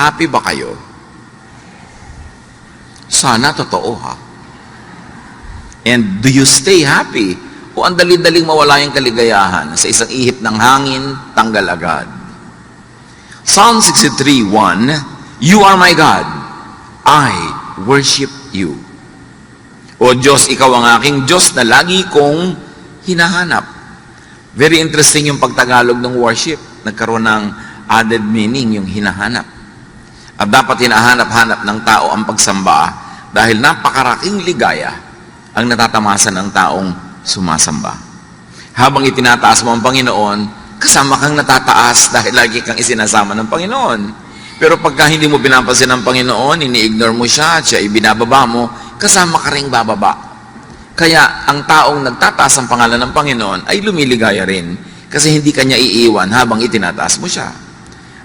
Happy ba kayo? Sana totoo, ha? And do you stay happy? O ang dali-daling mawala yung kaligayahan sa isang ihip ng hangin, tanggal agad? Psalm 63:1, You are my God, I worship you. O Diyos, ikaw ang aking Diyos na lagi kong hinahanap. Very interesting yung pagtagalog ng worship. Nagkaroon ng added meaning yung hinahanap. At dapat hinahanap-hanap ng tao ang pagsamba dahil napakaraking ligaya ang natatamasa ng taong sumasamba. Habang itinataas mo ang Panginoon, kasama kang natataas dahil lagi kang isinasama ng Panginoon. Pero pagka hindi mo pinapansin ng Panginoon, ini-ignore mo siya, siya ibinababa mo, kasama ka ring bababa. Kaya ang taong nagtataas ang pangalan ng Panginoon ay lumiligaya rin kasi hindi kanya iiwan habang itinataas mo siya.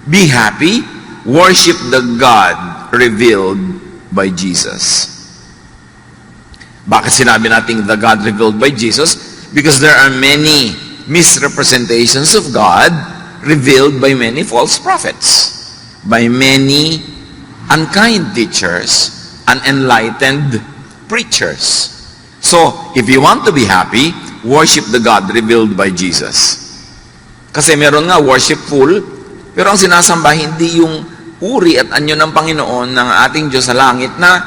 Be happy, worship the God revealed by Jesus. Bakit sinabi natin the God revealed by Jesus? Because there are many misrepresentations of God revealed by many false prophets, by many unkind teachers, unenlightened preachers. So, if you want to be happy, worship the God revealed by Jesus. Kasi meron nga worshipful, pero ang sinasamba hindi yung uri at anyo ng Panginoon ng ating Diyos sa langit na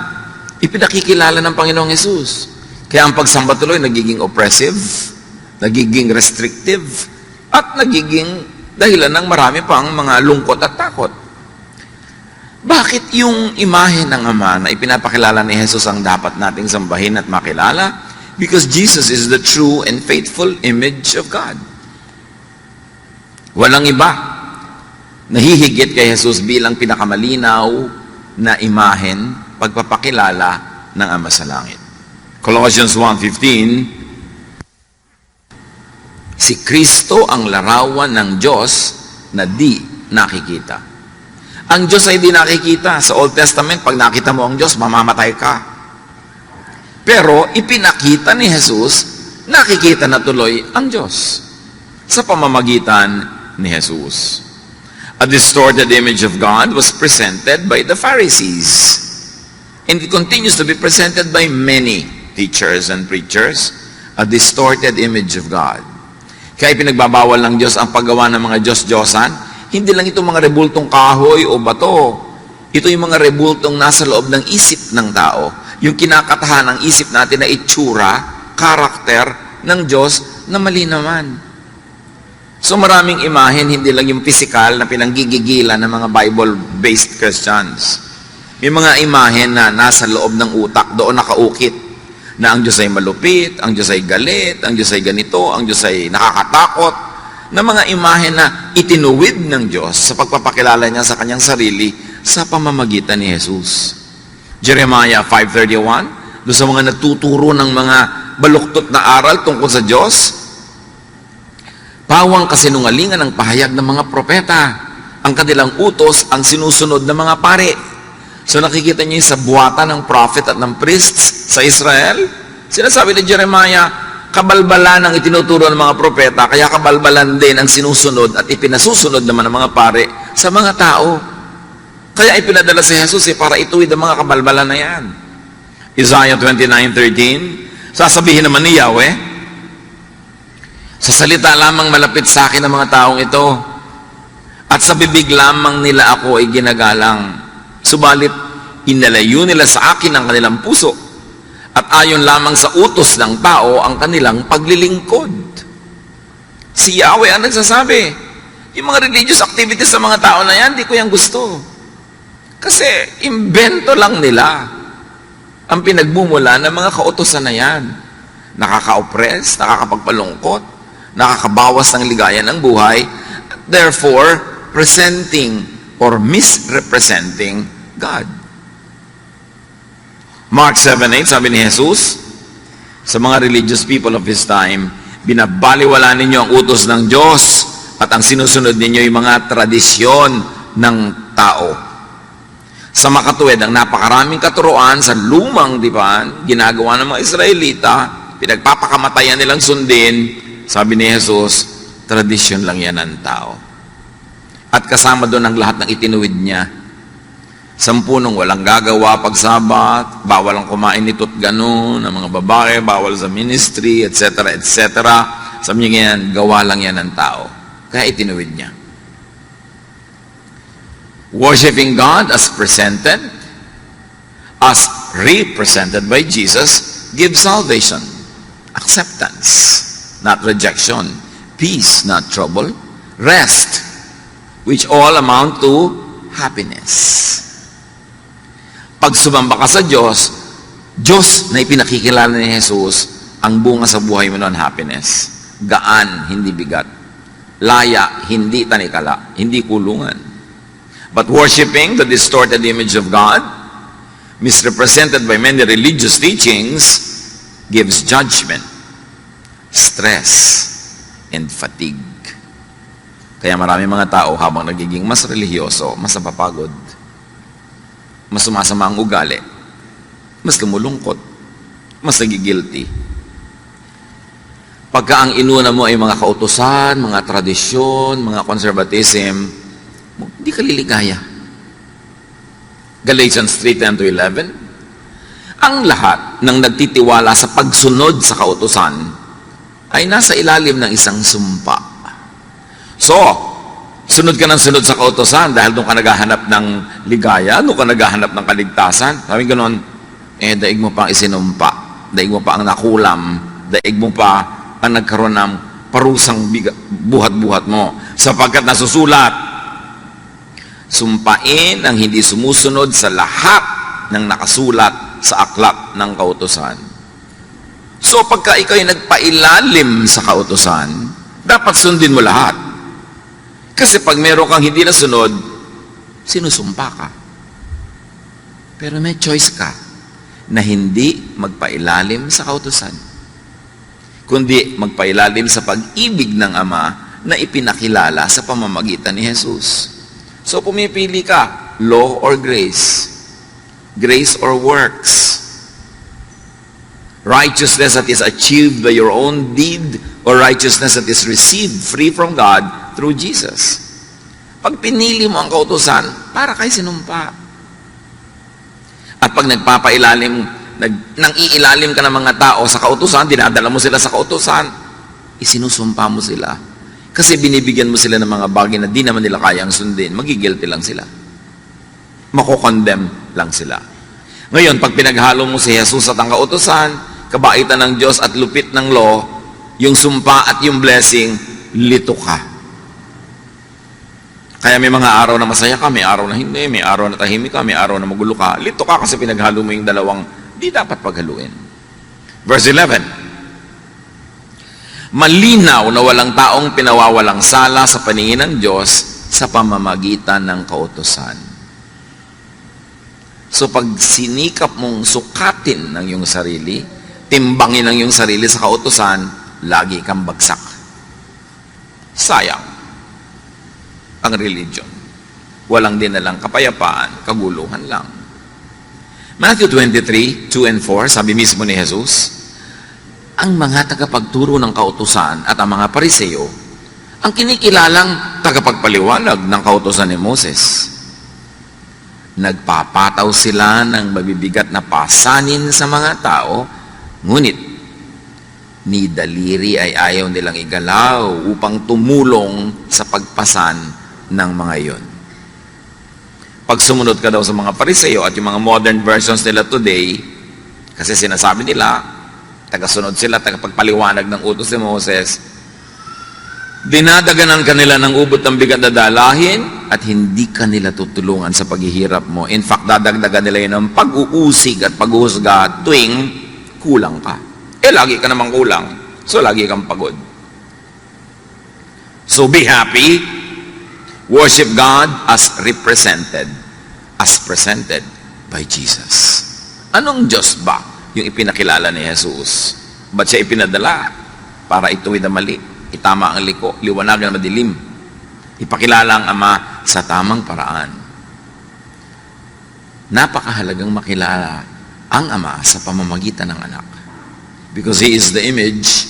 ipinakikilala ng Panginoong Hesus. Kaya ang pagsamba tuloy nagiging oppressive, nagiging restrictive, at nagiging dahilan ng marami pang mga lungkot at takot. Bakit yung imahe ng Ama na ipinapakilala ni Jesus ang dapat nating sambahin at makilala? Because Jesus is the true and faithful image of God. Walang iba nahihigit kay Jesus bilang pinakamalinaw na imahen pagpapakilala ng Ama sa langit. Colossians 1:15, si Kristo ang larawan ng Diyos na di nakikita. Ang Diyos ay di nakikita. Sa Old Testament, pag nakita mo ang Diyos, mamamatay ka. Pero ipinakita ni Jesus, nakikita na tuloy ang Diyos sa pamamagitan ni Jesus. A distorted image of God was presented by the Pharisees. And it continues to be presented by many teachers and preachers. A distorted image of God. Kaya pinagbabawal ng Diyos ang paggawa ng mga Diyos-Diyosan. Hindi lang ito mga rebultong kahoy o bato. Ito yung mga rebultong nasa loob ng isip ng tao. Yung kinakatahan ng isip natin na itsura, karakter ng Diyos na mali naman. So maraming imahen, hindi lang yung physical na pinanggigigilan ng mga Bible-based Christians. May mga imahen na nasa loob ng utak, doon nakaukit, na ang Diyos ay malupit, ang Diyos ay galit, ang Diyos ay ganito, ang Diyos ay nakakatakot, na mga imahen na itinuwid ng Diyos sa pagpapakilala niya sa kanyang sarili sa pamamagitan ni Jesus. Jeremiah 5:31, doon sa mga natuturo ng mga baluktot na aral tungkol sa Diyos, pawang kasinungalingan ang pahayag ng mga propeta, ang kanilang utos ang sinusunod ng mga pare. So nakikita niyo sa buwatan ng prophet at ng priests sa Israel, sinasabi ni Jeremiah, kabalbalan ang itinuturo ng mga propeta, kaya kabalbalan din ang sinusunod at ipinasusunod naman ng mga pare sa mga tao. Kaya ipinadala si Jesus para ituwid ang mga kabalbalan na yan. Isaiah 29:13, sasabihin naman ni Yahweh, sa salita lamang malapit sa akin ang mga taong ito, at sa bibig lamang nila ako ay ginagalang. Subalit, inalayo nila sa akin ang kanilang puso, at ayon lamang sa utos ng tao ang kanilang paglilingkod. Si Yahweh ang nagsasabi. Yung mga religious activities sa mga tao na yan, di ko yan gusto. Kasi imbento lang nila ang pinagmumula ng mga kautosan na yan. Nakaka-oppress, nakakapagpalungkot, nakakabawas ng ligaya ng buhay, therefore, presenting or misrepresenting God. Mark 7:8, sabi ni Jesus, sa mga religious people of His time, binabaliwala ninyo ang utos ng Diyos at ang sinusunod ninyo yung mga tradisyon ng tao. Sa makatuwid, ang napakaraming katuruan sa lumang dipan, ginagawa ng mga Israelita, pinagpapakamatayan nilang sundin, sabi ni Jesus, tradisyon lang yan ng tao. At kasama doon ang lahat ng itinuwid niya 10 walang gagawa pag Sabat, bawal ang kumain nito't ganun, ang mga babae, bawal sa ministry, etc., etc. Sabi niya yan, gawa lang yan ng tao. Kaya itinuwid niya. Worshipping God as presented, as represented by Jesus, gives salvation, acceptance, not rejection, peace, not trouble, rest, which all amount to happiness. Pag sumamba ka sa Diyos, Diyos na ipinakikilala ni Jesus, ang bunga sa buhay mo noon, happiness. Gaan, hindi bigat. Laya, hindi tanikala, hindi kulungan. But worshiping the distorted image of God, misrepresented by many religious teachings, gives judgment, stress, and fatigue. Kaya marami mga tao habang nagiging mas relihiyoso, mas napapagod, mas sumasama ang ugali, mas lumulungkot, mas nagigilty. Pagka ang inuna mo ay mga kautusan, mga tradisyon, mga conservatism, hindi ka liligaya. Galatians 3:10-11, ang lahat ng nagtitiwala sa pagsunod sa kautusan ay nasa ilalim ng isang sumpa. So, sunod ka ng sunod sa kautusan dahil doon ka naghahanap ng ligaya, doon ka naghahanap ng kaligtasan. Sabi gano'n, daig mo pa ang isinumpa, daig mo pa ang nakulam, daig mo pa ang nagkaroon ng parusang buhat-buhat mo. Sapagkat nasusulat, sumpain ang hindi sumusunod sa lahat ng nakasulat sa aklat ng kautusan. So, pagka ikaw ay nagpailalim sa kautusan, dapat sundin mo lahat. Kasi pag meron kang hindi nasunod, sinusumpa ka. Pero may choice ka na hindi magpailalim sa kautusan, kundi magpailalim sa pag-ibig ng Ama na ipinakilala sa pamamagitan ni Jesus. So pumipili ka, law or grace? Grace or works? Righteousness that is achieved by your own deed or righteousness that is received free from God through Jesus. Pag pinili mo ang kautusan, para kay sinumpa. At pag nagpapailalim, nang iilalim ka ng mga tao sa kautusan, dinadala mo sila sa kautusan, isinusumpa mo sila. Kasi binibigyan mo sila ng mga bagay na di naman nila kayang sundin, magigilty lang sila. Makokondemn lang sila. Ngayon, pag pinaghalo mo si Jesus at ang kautusan, kabaitan ng Diyos at lupit ng law, yung sumpa at yung blessing, lito ka. Kaya may mga araw na masaya ka, may araw na hindi, may araw na tahimik ka, may araw na magulo ka. Lito ka kasi pinaghalo mo yung dalawang di dapat paghaluin. Verse 11, malinaw na walang taong pinawawalang sala sa paningin ng Diyos sa pamamagitan ng kautusan. So pag sinikap mong sukatin ng iyong sarili, timbangin ang iyong sarili sa kautusan, lagi kang bagsak. Sayang ang religion. Walang dinalang kapayapaan, kaguluhan lang. Matthew 23:2 and 4, sabi mismo ni Jesus, ang mga tagapagturo ng kautusan at ang mga pariseo, ang kinikilalang tagapagpaliwanag ng kautusan ni Moses. Nagpapataw sila ng mabibigat na pasanin sa mga tao, ngunit ni daliri ay ayaw nilang igalaw upang tumulong sa pagpasan ng mga iyon. Pag sumunod ka daw sa mga pariseo at yung mga modern versions nila today, kasi sinasabi nila, tagasunod sila, tagapagpaliwanag ng utos ni Moses, dinadaganan kanila ng ubot ng bigat na dalahin at hindi kanila tutulungan sa paghihirap mo. In fact, dadagdagan nila yun ng pag-uusig at paghuhusga tuwing kulang ka. Lagi ka namang kulang. So, lagi kang pagod. So, be happy. Worship God as represented, as presented by Jesus. Anong Diyos ba yung ipinakilala ni Jesus? Ba't siya ipinadala? Para ituwid ang mali, itama ang liko, liwanagan ang madilim, ipakilala ang Ama sa tamang paraan. Napakahalagang makilala ang Ama sa pamamagitan ng anak. Because He is the image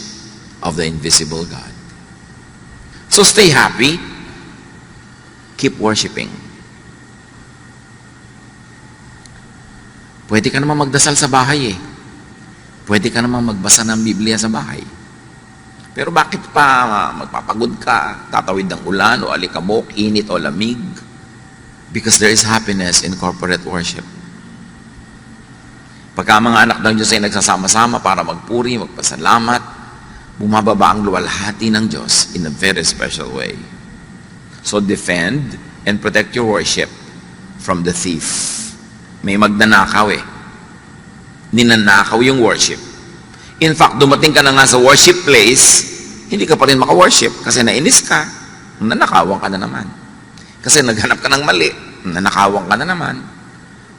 of the invisible God. So stay happy. Keep worshiping. Pwede ka naman magdasal sa bahay eh. Pwede ka naman magbasa ng Biblia sa bahay. Pero bakit pa magpapagod ka, tatawid ng ulan o alikabok, init o lamig? Because there is happiness in corporate worship. Pagka mga anak ng Diyos ay nagsasama-sama para magpuri, magpasalamat, bumababa ang luwalhati ng Diyos in a very special way. So defend and protect your worship from the thief. May magnanakaw eh. Ninanakaw yung worship. In fact, dumating ka na nga sa worship place, hindi ka pa rin maka-worship kasi nainis ka, nanakawan ka na naman. Kasi naghanap ka ng mali, nanakawan ka na naman.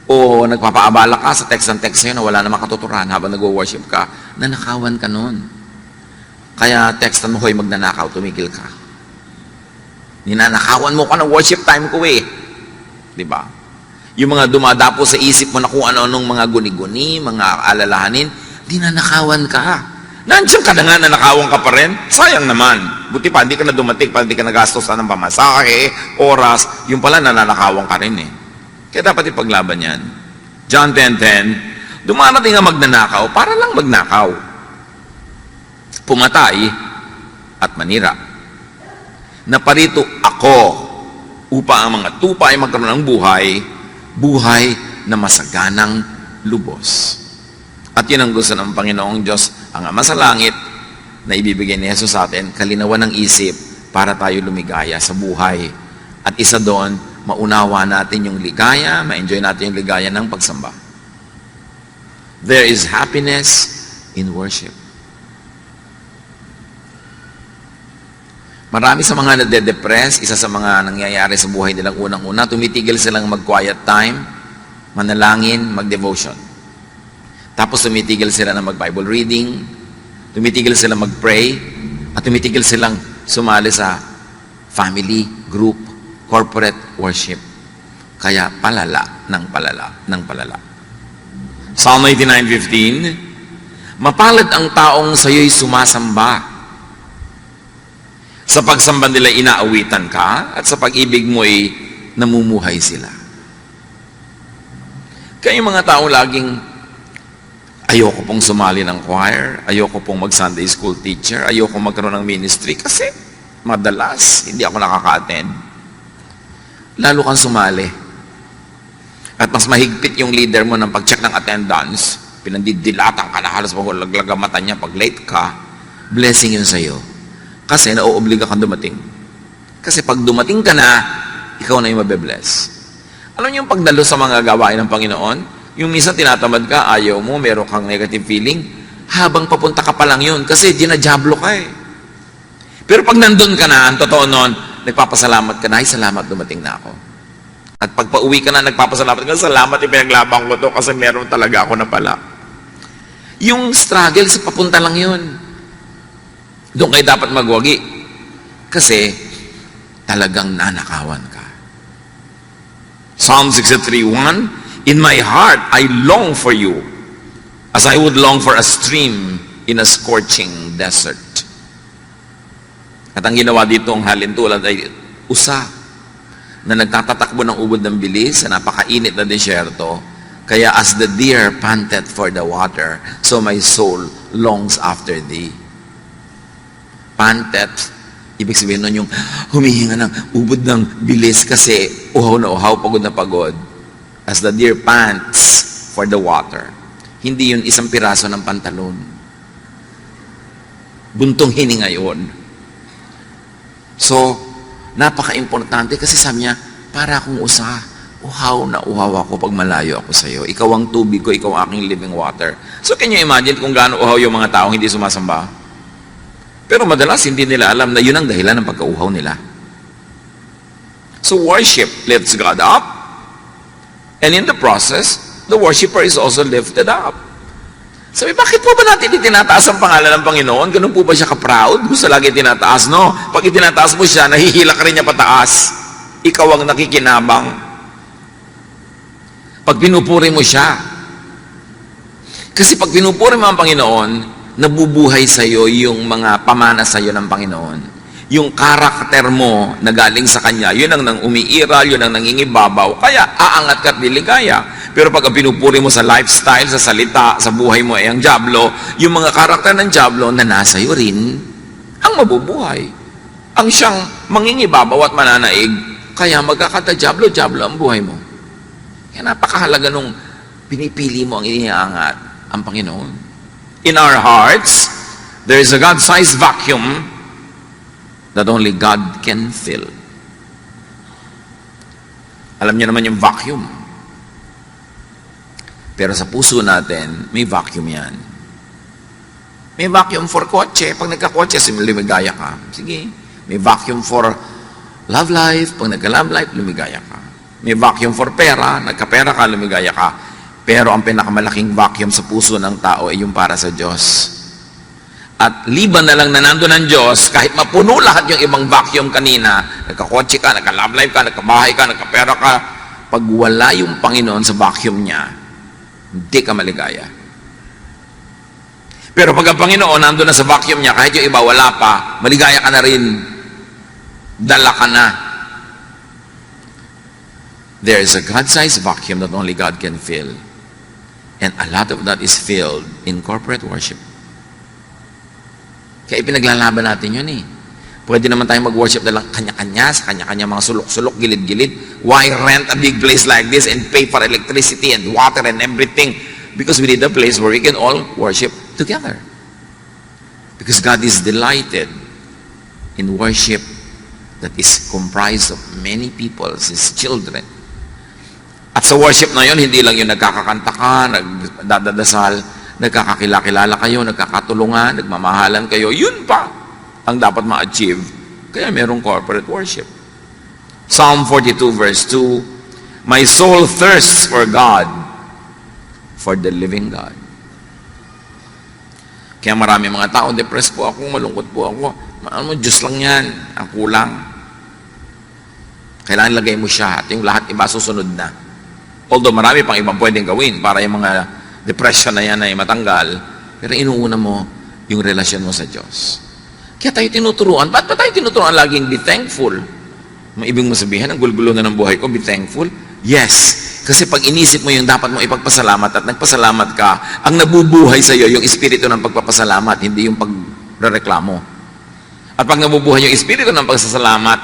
O nagpapaabala ka sa text and text sa'yo na wala na makatuturan habang nag-worship ka, nanakawan ka nun. Kaya textan mo, hoy, magnanakaw, tumigil ka. Ninanakawan mo ka ng worship time ko eh. Diba? Yung mga dumadapo sa isip mo na kung ano-anong mga guni-guni, mga alalahanin, dinanakawan ka. Nandiyan ka na nga, nanakawan ka pa rin. Sayang naman. Buti pa, hindi ka na dumating, pa hindi ka nagastos ng pamasahe, oras, yung pala nananakawan ka rin eh. Kaya dapat ipaglaban yan. John 10:10, dumarating nga magnanakaw para lang magnakaw. Pumatay at manira. Naparito ako upang ang mga tupa ay magkaroon ng buhay na masaganang lubos. At yun ang gusto ng Panginoong Diyos, ang Ama sa Langit, na ibibigay ni Jesus sa atin, kalinawan ng isip para tayo lumigaya sa buhay. At isa doon, maunawa natin yung ligaya, ma-enjoy natin yung ligaya ng pagsamba. There is happiness in worship. Marami sa mga nade-depress, isa sa mga nangyayari sa buhay nilang unang-una, tumitigil silang mag-quiet time, manalangin, mag-devotion. Tapos tumitigil sila na mag-Bible reading, tumitigil sila mag-pray, at tumitigil silang sumali sa family, group, corporate worship. Kaya palala ng palala. Psalm 89:15, mapalad ang taong sa'yo'y sumasamba. Sa pagsamba nila inaawitan ka, at sa pag-ibig mo'y namumuhay sila. Kaya yung mga taong laging, ayoko pong sumali ng choir, ayoko pong mag-Sunday school teacher, ayoko magkaroon ng ministry, kasi madalas hindi ako nakaka-attend. Lalo kang sumali. At mas mahigpit yung leader mo ng pag-check ng attendance, pinandidilatan ka na halos maghulaglag ang mata niya pag late ka, blessing yun sa'yo. Kasi nauobliga kang dumating. Kasi pag dumating ka na, ikaw na yung mabe-bless. Alam niyo yung pagdalo sa mga gawain ng Panginoon? Yung minsan tinatamad ka, ayaw mo, meron kang negative feeling, habang papunta ka pa lang yun, kasi dinajablo ka eh. Pero pag nandun ka na, ang totoo nun, nagpapasalamat ka na, ay salamat, dumating na ako. At pag pauwi ka na, nagpapasalamat ka, salamat, ipinaglabang ko to, kasi meron talaga ako na pala. Yung struggle, sa papunta lang yun. Doon kayo dapat magwagi. Kasi talagang nanakawan ka. Psalm 63:1, in my heart, I long for you, as I would long for a stream in a scorching desert. At ang ginawa dito ang halintulad ay usa na nagtatatakbo ng ubod ng bilis sa napakainit na desyerto. Kaya as the deer panted for the water, so my soul longs after thee. Panted, ibig sabihin nun yung humihinga ng ubod ng bilis kasi uhaw na uhaw, pagod na pagod. As the deer pants for the water. Hindi yun isang piraso ng pantalon. Buntong hininga yun. So, napaka-importante kasi sabi niya, para akong usa, uhaw na uhaw ako pag malayo ako sa iyo. Ikaw ang tubig ko, ikaw ang aking living water. So, can you imagine kung gaano uhaw yung mga taong hindi sumasamba? Pero madalas hindi nila alam na yun ang dahilan ng pagkauhaw nila. So worship lifts God up. And in the process, the worshiper is also lifted up. Sabi, bakit po ba natin itinataas ang pangalan ng Panginoon? Ganun po ba siya ka-proud? Gusto lagi itinataas, no? Pag itinataas mo siya, nahihila ka rin niya pataas. Ikaw ang nakikinabang. Pag pinupuri mo siya. Kasi pag pinupuri mo ang Panginoon, nabubuhay sa iyo yung mga pamana sa iyo ng Panginoon. Yung karakter mo na galing sa Kanya, yun ang nang umiiral, yun ang nangingibabaw. Kaya aangat ka at liligaya. Pero pag ang pinupuri mo sa lifestyle, sa salita, sa buhay mo ay ang dyablo, yung mga karakter ng dyablo na nasa iyo rin, ang mabubuhay. Ang siyang mangingibabaw at mananaig, kaya magkakata-dyablo ang buhay mo. Kaya napakahalaga nung pinipili mo ang iniangat, ang Panginoon. In our hearts, there is a God-sized vacuum that only God can fill. Alam niyo naman yung vacuum. Pero sa puso natin, may vacuum yan. May vacuum for kotse. Pag nagka-kotse, lumigaya ka. Sige. May vacuum for love life. Pag nagka-love life, lumigaya ka. May vacuum for pera. Nagka-pera ka, lumigaya ka. Pero ang pinakamalaking vacuum sa puso ng tao ay yung para sa Diyos. At liban na lang na nandun ng Diyos, kahit mapuno lahat yung ibang vacuum kanina, nagka-kotse ka, nagka-love life ka, nagka-bahay ka, nagka-pera ka, pag wala yung Panginoon sa vacuum niya, hindi ka maligaya. Pero pag ang Panginoon nandun na sa vacuum niya, kahit yung iba wala pa, maligaya ka na rin. Dala ka na. There is a God-sized vacuum that only God can fill. And a lot of that is filled in corporate worship. Kaya ipinaglalaban natin yun eh. Pwede naman tayo mag-worship na lang kanya-kanya, sa kanya-kanya mga sulok-sulok, gilid-gilid. Why rent a big place like this and pay for electricity and water and everything? Because we need a place where we can all worship together. Because God is delighted in worship that is comprised of many people, His children. At sa worship na yun, hindi lang yung nagkakakanta ka, nagdadasal, nagkakakilala kayo, nagkakatulungan, nagmamahalan kayo. Yun pa ang dapat ma-achieve. Kaya merong corporate worship. Psalm 42 verse 2, my soul thirsts for God, for the living God. Kaya marami mga tao, depressed po ako, malungkot po ako. Ano, Diyos lang yan, ang kulang. Kailangan lagay mo siya at yung lahat iba susunod na. Although marami pang ibang pwedeng gawin para yung mga depression na yan ay matanggal, pero inuuna mo yung relasyon mo sa Diyos. Kaya tayo tinuturuan. Ba't ba tayo tinuturuan laging be thankful? Maibig mo sabihin, ang gulgulo na ng buhay ko, be thankful? Yes. Kasi pag inisip mo yung dapat mo ipagpasalamat at nagpasalamat ka, ang nabubuhay sa iyo yung espiritu ng pagpapasalamat, hindi yung pagrereklamo. At pag nabubuhay yung espiritu ng pagsasalamat,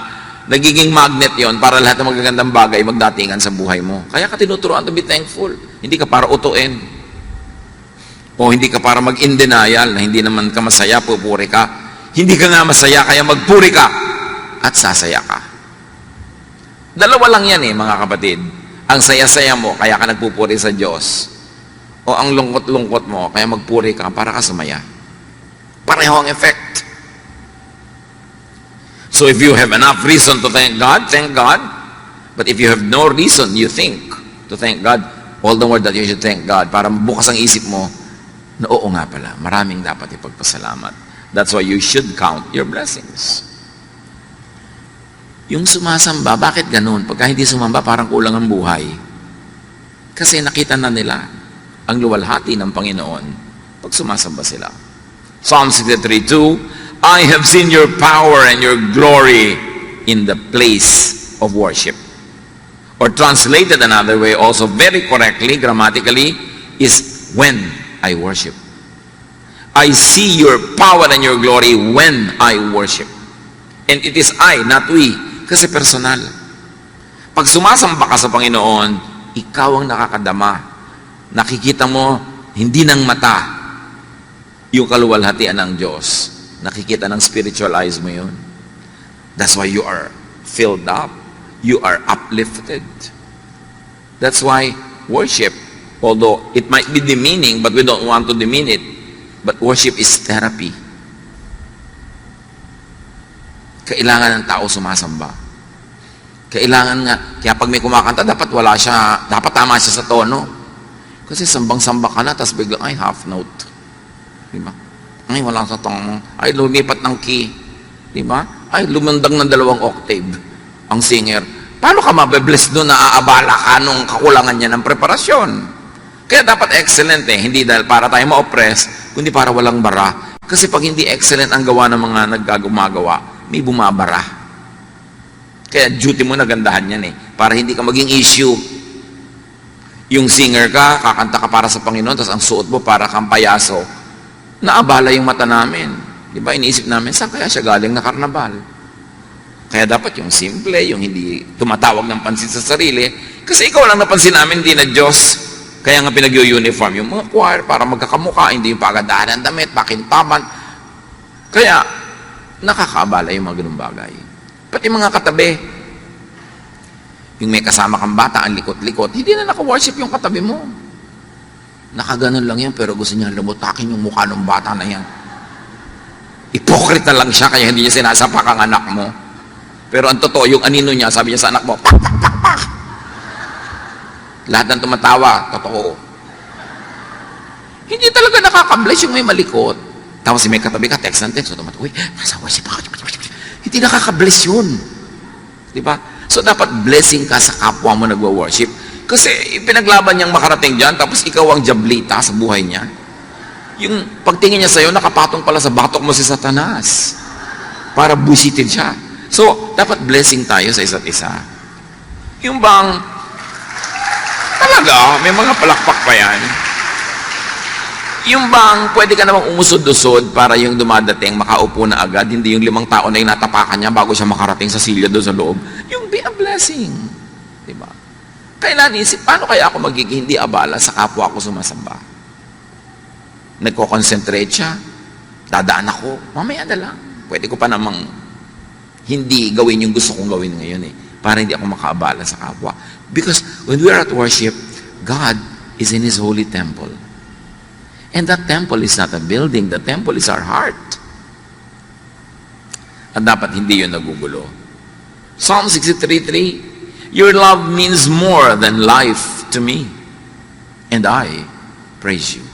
nagiging magnet yon para lahat ng magagandang bagay magdatingan sa buhay mo. Kaya ka tinuturuan to be thankful. Hindi ka para utuin. O hindi ka para mag-in denial na hindi naman ka masaya, pupuri ka. Hindi ka nga masaya, kaya magpuri ka at sasaya ka. Dalawa lang yan mga kapatid. Ang saya-saya mo, kaya ka nagpupuri sa Diyos. O ang lungkot-lungkot mo, kaya magpuri ka para ka sumaya. Pareho ang effect. So if you have enough reason to thank God, thank God. But if you have no reason, you think to thank God, all the more that you should thank God para bukas ang isip mo na oo nga pala, maraming dapat ipagpasalamat. That's why you should count your blessings. Yung sumasamba, bakit ganun? Pagka hindi sumamba, parang kulang ang buhay. Kasi nakita na nila ang luwalhati ng Panginoon pag sumasamba sila. Psalm 63:2, I have seen your power and your glory in the place of worship. Or translated another way, also very correctly, grammatically, is when I worship. I see your power and your glory when I worship. And it is I, not we, kasi personal. Pag sumasamba ka sa Panginoon, ikaw ang nakakadama. Nakikita mo, hindi ng mata, yung kaluwalhatian ng Diyos. Nakikita ng spiritual eyes mo yun. That's why you are filled up. You are uplifted. That's why worship, although it might be demeaning, but we don't want to demean it, but worship is therapy. Kailangan ng tao sumasamba. Kailangan nga, kaya pag may kumakanta, dapat wala siya, dapat tama siya sa tono. Kasi sambang-samba ka na, tapos biglang, ay, half note. Diba? Ay, wala sa tono. Ay, lumipat ng key. Diba? Ay, lumundag ng 2 octave ang singer. Paano ka mabe-bless doon na aabala ka nung kakulangan niya ng preparasyon? Kaya dapat excellent hindi dahil para tayo ma-oppress, kundi para walang bara. Kasi pag hindi excellent ang gawa ng mga naggagumagawa, may bumabara. Kaya duty mo na gandahan yan para hindi ka maging issue. Yung singer ka, kakanta ka para sa Panginoon, tapos ang suot mo para kang payaso, naabala yung mata namin. Di ba? Iniisip namin, saan kaya siya galing na karnabal? Kaya dapat yung simple, yung hindi tumatawag ng pansin sa sarili. Kasi ikaw lang napansin namin, hindi na Diyos. Kaya nga pinag-uniform yung mga choir para magkakamukha, hindi yung pagadahan ng damit, pakintaman. Kaya, nakakaabala yung mga ganung bagay. Pati mga katabi, yung may kasama kang bata, ang likot-likot, hindi na naka-worship yung katabi mo. Nakaganon lang yan, pero gusto niya lumutakin yung mukha ng bata na yan. Ipokrita lang siya, kaya hindi niya sinasapak ang anak mo. Pero ang totoo, yung anino niya, sabi niya sa anak mo, pak, pak, pak, pak. Lahat ng tumatawa, totoo. Hindi talaga nakaka-bless yung may malikot. Tapos si may katabi ka, text ng text, uy, nasa worship ako. Hindi nakaka-bless yun. Diba? So, dapat blessing ka sa kapwa mo nagwa-worship. Kasi, pinaglaban niyang makarating dyan, tapos ikaw ang jablita sa buhay niya. Yung pagtingin niya sa'yo, nakapatong pala sa batok mo si Satanas. Para busitin siya. So, dapat blessing tayo sa isa't isa. Yung bang, talaga, may mga palakpak pa yan. Yung bang, pwede ka namang umusod-usod para yung dumadating, makaupo na agad, hindi yung 5 tao na yung natapakan niya bago siya makarating sa silya doon sa loob. Yung be a blessing. Diba? Kailan isip, paano kaya ako magiging hindi abala sa kapwa ko sumasamba? Nagko-concentrate siya, dadaan ako, mamaya na lang. Pwede ko pa namang hindi gawin yung gusto kong gawin ngayon para hindi ako makaabala sa kapwa. Because when we are at worship, God is in His holy temple. And that temple is not a building. The temple is our heart. At dapat hindi yun nagugulo. Psalm 63:3, your love means more than life to me. And I praise you.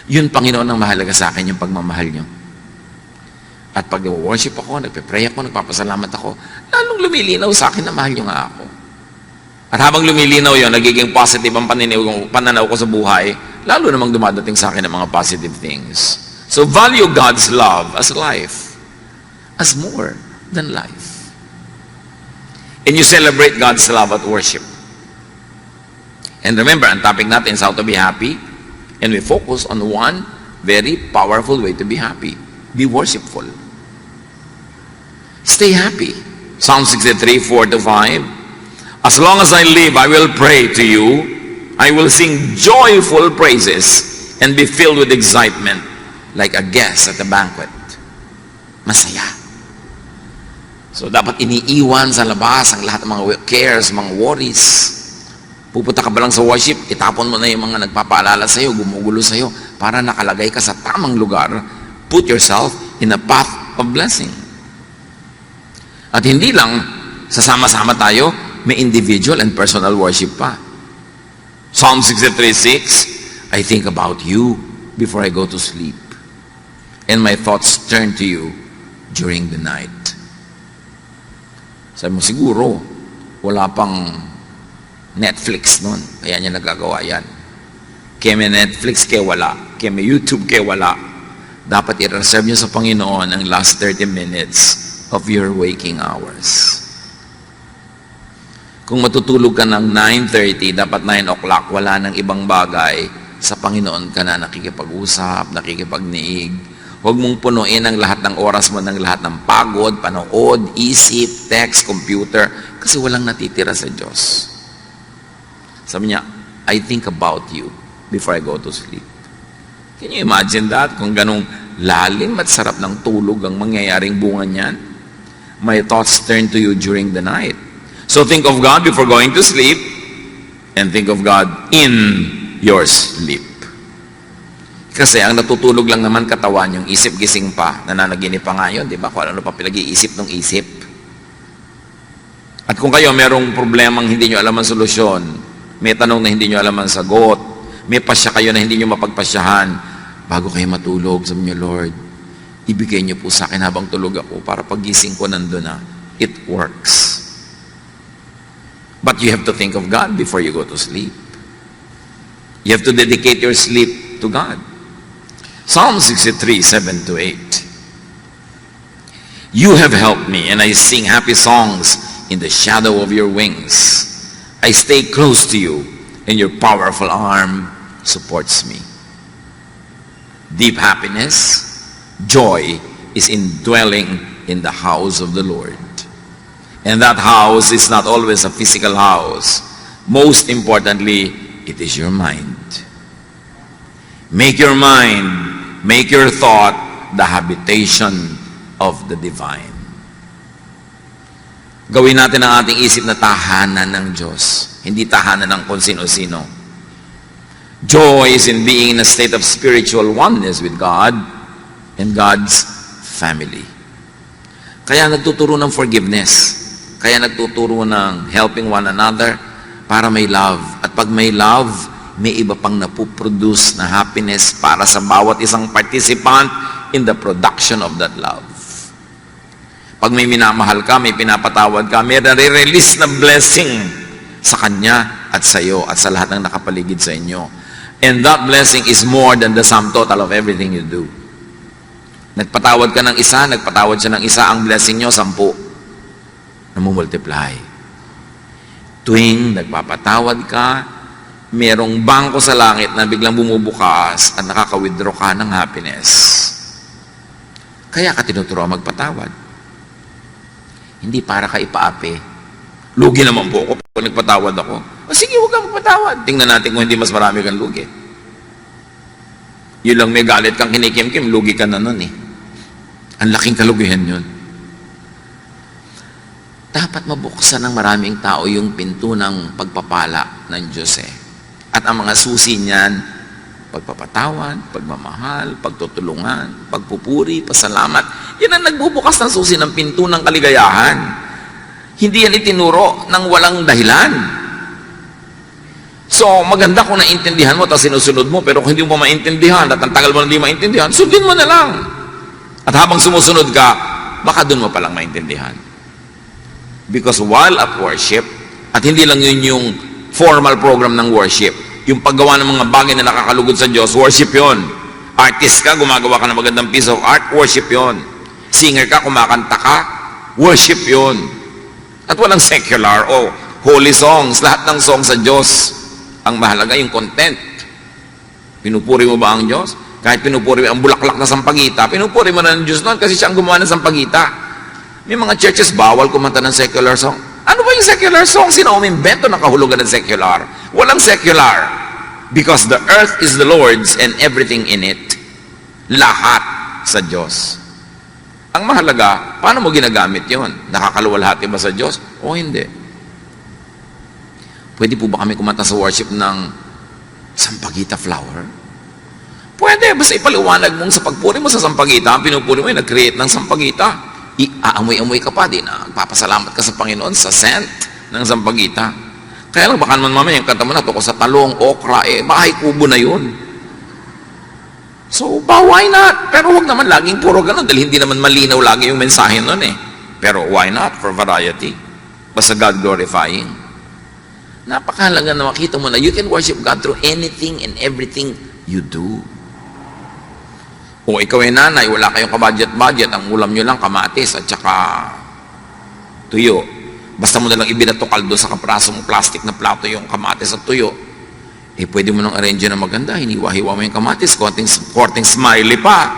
Yun, Panginoon, ang mahalaga sa akin, yung pagmamahal nyo. At pag worship ako, nagpe-pray ako, nagpapasalamat ako, lalong lumilinaw sa akin na mahal nyo nga ako. At habang lumilinaw yun, nagiging positive ang pananaw ko sa buhay, lalo namang dumadating sa akin ng mga positive things. So value God's love as life, as more than life. And you celebrate God's love at worship. And remember, ang topic natin is how to be happy, and we focus on one very powerful way to be happy. Be worshipful. Stay happy. Psalm 63:4-5. As long as I live, I will pray to you. I will sing joyful praises and be filled with excitement like a guest at a banquet. Masaya. So, dapat iniiwan sa labas ang lahat ng mga cares, mga worries. Pupunta ka ba lang sa worship, itapon mo na yung mga nagpapaalala sa'yo, gumugulo sa'yo, para nakalagay ka sa tamang lugar. Put yourself in a path of blessing. At hindi lang, sasama-sama tayo, may individual and personal worship pa. Psalm 63:6, I think about you before I go to sleep, and my thoughts turn to you during the night. Sabi mo, siguro, wala pang Netflix nun, kaya niya nagagawa yan. Kaya may Netflix, kaya wala. Kaya may YouTube, kaya wala. Dapat i-reserve niyo sa Panginoon ang last 30 minutes of your waking hours. Kung matutulog ka ng 9:30, dapat 9 o'clock, wala nang ibang bagay, sa Panginoon ka na nakikipag-usap, nakikipagniig. Huwag mong punuin ang lahat ng oras mo ng lahat ng pagod, panood, isip, text, computer, kasi walang natitira sa Diyos. Sabi niya, I think about you before I go to sleep. Can you imagine that? Kung ganong lalim at sarap ng tulog ang mangyayaring bunga niyan, my thoughts turn to you during the night. So think of God before going to sleep, and think of God in your sleep. Kasi ang natutulog lang naman katawan, yung isip gising pa, nananaginip pa nga yun, di ba? Kung ano pa pinag-iisip ng isip. At kung kayo merong problemang hindi nyo alam ang solusyon, may tanong na hindi nyo alam ang sagot, may pasya kayo na hindi nyo mapagpasyahan, bago kayo matulog, sabi nyo, Lord, ibigay nyo po sa akin habang tulog ako para paggising ko nandun na. It works. But you have to think of God before you go to sleep. You have to dedicate your sleep to God. Psalm 63:7-8. You have helped me, and I sing happy songs in the shadow of your wings. I stay close to you and your powerful arm supports me. Deep happiness, joy is in dwelling in the house of the Lord. And that house is not always a physical house. Most importantly, it is your mind. Make your mind, make your thought the habitation of the divine. Gawin natin ang ating isip na tahanan ng Diyos, hindi tahanan ng kung sino-sino. Joy is in being in a state of spiritual oneness with God and God's family. Kaya nagtuturo ng forgiveness. Kaya nagtuturo ng helping one another para may love. At pag may love, may iba pang napuproduce na happiness para sa bawat isang participant in the production of that love. Pag may minamahal ka, may pinapatawad ka, may nare-release na blessing sa kanya at sa iyo at sa lahat ng nakapaligid sa inyo. And that blessing is more than the sum total of everything you do. Nagpatawad ka ng isa, nagpatawad siya ng isa, ang blessing nyo, 10. Namumultiply. Tuwing nagpapatawad ka, merong bangko sa langit na biglang bumubukas at nakaka-withdraw ka ng happiness. Kaya ka tinuturo magpatawad. Hindi para ka ipaapi. Lugi naman po ako pag nagpatawad ako. O sige, huwag kang magpatawad. Tingnan natin kung hindi mas marami kang lugi. Yun lang may galit kang kinikim-kim, lugi ka na nun eh. Ang laking kalugihan yun. Dapat mabuksan ng maraming tao yung pinto ng pagpapala ng Diyos eh. At ang mga susi niyan, pagpapatawad, pagmamahal, pagtutulungan, pagpupuri, pasalamat. Yan ang nagbubukas ng susi ng pinto ng kaligayahan. Hindi yan itinuro ng walang dahilan. So, maganda kung naintindihan mo at sinusunod mo, pero kung hindi mo maintindihan at ang tagal mo na hindi maintindihan, sundin mo na lang. At habang sumusunod ka, baka doon mo palang maintindihan. Because while at worship, at hindi lang yun yung formal program ng worship, yung paggawa ng mga bagay na nakakalugod sa Diyos, worship yun. Artist ka, gumagawa ka ng magandang piece of art, worship yun. Singer ka, kumakanta ka, worship yun. At walang secular o holy songs, lahat ng songs sa Diyos. Ang mahalaga yung content. Pinupuri mo ba ang Diyos? Kahit pinupuri mo ang bulaklak na sampagita, pinupuri mo na ng Diyos noon kasi siya ang gumawa ng sampagita. May mga churches, bawal kumanta ng secular song. Ano ba yung secular song? Sino umimbento ng kahulugan ng secular? Walang secular. Because the earth is the Lord's and everything in it. Lahat sa Diyos. Ang mahalaga, paano mo ginagamit yon? Nakakaluwalhati ba sa Diyos? O hindi? Pwede po ba kami kumanta sa worship ng sampagita flower? Pwede, basta ipaliwanag mong sa pagpuri mo sa sampagita, ang pinupuri mo yung nag-create ng sampagita. Aamoy-amoy ka pa din, papasalamat ka sa Panginoon sa scent ng sampagita. Kaya lang, baka naman mamaya yung kanta mo na tungkol sa talong, okra, bahay kubo na yun. So, why not? Pero huwag naman laging puro ganun, dahil hindi naman malinaw lagi yung mensahe nun eh. Pero why not? For variety. Basta God glorifying. Napakahalaga na makita mo na you can worship God through anything and everything you do. Kung ikaw ay nanay, wala kayong kabudget-budget, ang ulam nyo lang kamatis at saka tuyo. Basta mo nalang ibinatukal doon sa kaprasong plastic na plato yung kamatis at tuyo. Pwede mo nang arrange na maganda, hiniwa-hiwa mo yung kamatis, konting smiley pa.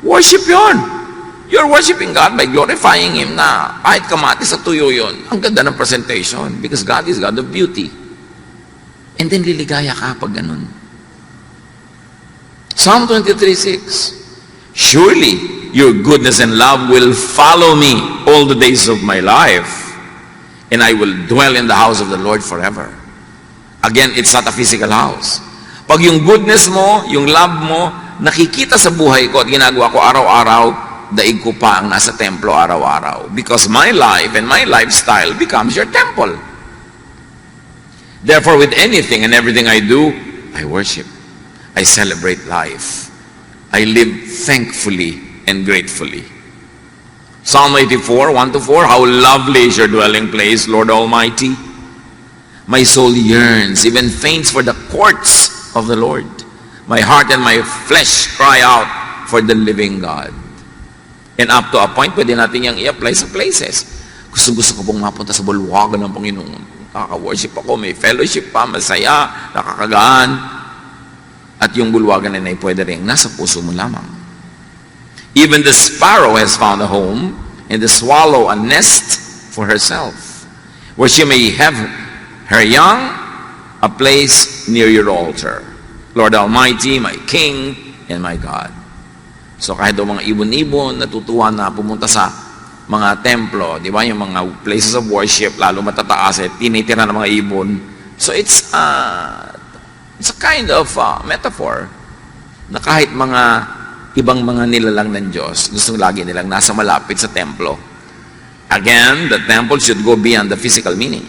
Worship yon. You're worshiping God by glorifying Him na kahit kamatis at tuyo yon. Ang ganda ng presentation because God is God of beauty. And then liligaya ka pag ganun. Psalm 23:6. Surely your goodness and love will follow me all the days of my life, and I will dwell in the house of the Lord forever. Again, it's not a physical house. Pag yung goodness mo, yung love mo, nakikita sa buhay ko at ginagawa ko araw-araw, daig ko pa ang nasa templo araw-araw. Because my life and my lifestyle becomes your temple. Therefore, with anything and everything I do, I worship. I celebrate life. I live thankfully and gratefully. Psalm 84, 1-4, how lovely is your dwelling place, Lord Almighty. My soul yearns, even faints for the courts of the Lord. My heart and my flesh cry out for the living God. And up to a point, pwede natin yung i-apply sa places. Gusto ko pong mapunta sa bulwagan ng Panginoon. Nakaka-worship ako, may fellowship pa, masaya, nakakagaan. At yung bulwagan na pwede rin nasa puso mo lamang. Even the sparrow has found a home, and the swallow a nest for herself, where she may have her young, a place near your altar. Lord Almighty, my King, and my God. So kahit daw mga ibon-ibon, natutuwa na pumunta sa mga templo, di ba, yung mga places of worship, lalo matataas, tinitira ng mga ibon. So it's a kind of metaphor na kahit mga ibang mga nilalang ng Diyos, gustong lagi nilang nasa malapit sa templo. Again, the temple should go beyond the physical meaning,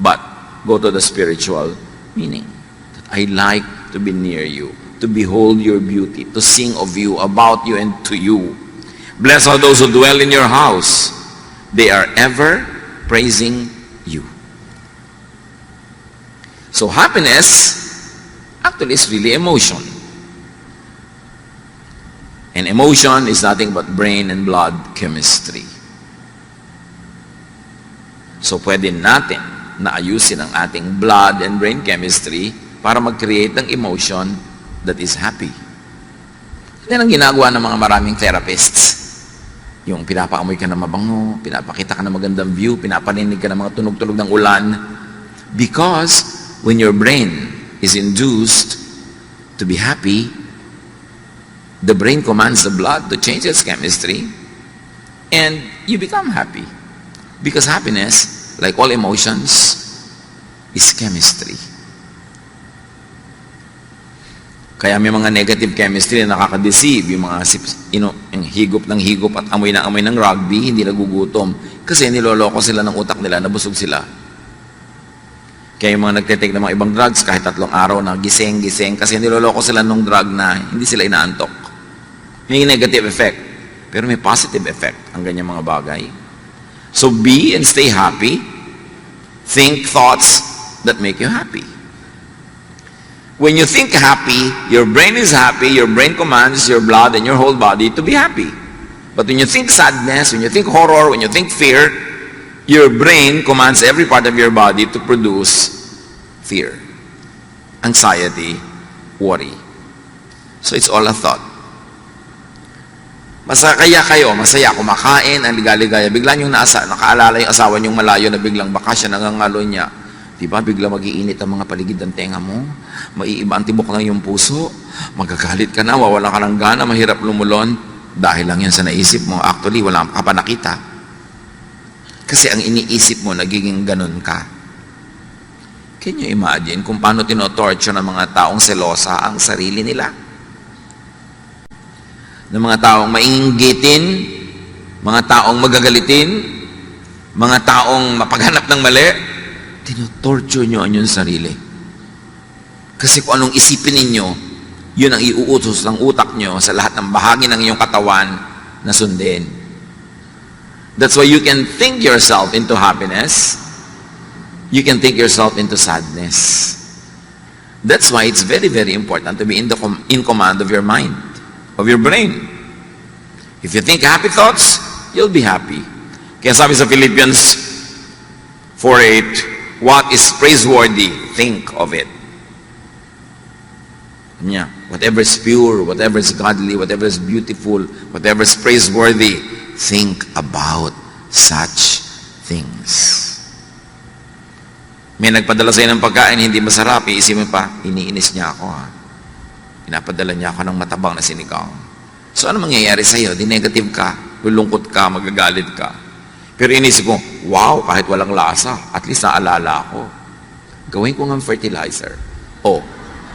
but go to the spiritual meaning. That I like to be near you, to behold your beauty, to sing of you, about you, and to you. Blessed are those who dwell in your house. They are ever praising you. So happiness actually is really emotion. And emotion is nothing but brain and blood chemistry. So pwede natin na ayusin ang ating blood and brain chemistry para mag-create ng emotion that is happy. Yan ang ginagawa ng mga maraming therapists. Yung pinapaamoy ka na mabango, pinapakita ka na magandang view, pinapaninig ka ng mga tunog-tunog ng ulan. Because when your brain is induced to be happy, the brain commands the blood to change its chemistry, and you become happy. Because happiness, like all emotions, is chemistry. Kaya may mga negative chemistry na nakaka-deceive, yung mga yung higop ng higop at amoy ng rugby, hindi nagugutom. Kasi niloloko sila ng utak nila, nabusog sila. Kaya yung mga nagtitake ng mga ibang drugs, kahit 3 araw na gising, kasi niloloko sila ng drug na hindi sila inaantok. May negative effect, pero may positive effect ang ganyang mga bagay. So be and stay happy. Think thoughts that make you happy. When you think happy, your brain is happy, your brain commands your blood and your whole body to be happy. But when you think sadness, when you think horror, when you think fear, your brain commands every part of your body to produce fear, anxiety, worry. So it's all a thought. Masaya kumakain, ang ligaligaya, bigla niyong nakaalala yung asawa niyong malayo na biglang bakasyon, nangangalo niya. Diba, bigla mag-iinit ang mga paligid ng tenga mo, maiiba ang tibok ng iyong puso, magagalit ka na, wawala ka ng gana, mahirap lumulon, dahil lang yan sa naisip mo. Actually, wala ka pa nakita. Kasi ang iniisip mo, nagiging ganun ka. Can you imagine kung paano tinotorture ng mga taong selosa ang sarili nila? Ng mga taong mainggitin, mga taong magagalitin, mga taong mapaghanap ng mali, tinotorture nyo ang inyong sarili. Kasi kung anong isipin ninyo, yun ang iuutos ng utak nyo sa lahat ng bahagi ng iyong katawan na sundin. That's why you can think yourself into happiness. You can think yourself into sadness. That's why it's very, very important to be in command of your mind, of your brain. If you think happy thoughts, you'll be happy. Kaya sabi sa Philippians 4:8, what is praiseworthy, think of it. Yeah. Whatever is pure, whatever is godly, whatever is beautiful, whatever is praiseworthy, think about such things. May nagpadala sa'yo ng pagkain, hindi masarap, iisipin pa, iniinis niya ako ha. Pinapadala niya ako ng matabang na sinigang. So ano mangyayari sa'yo? Di negative ka, lulungkot ka, magagalit ka. Pero inisip ko, wow, kahit walang lasa, at least naalala ako. Gawin ko ng fertilizer. Oh,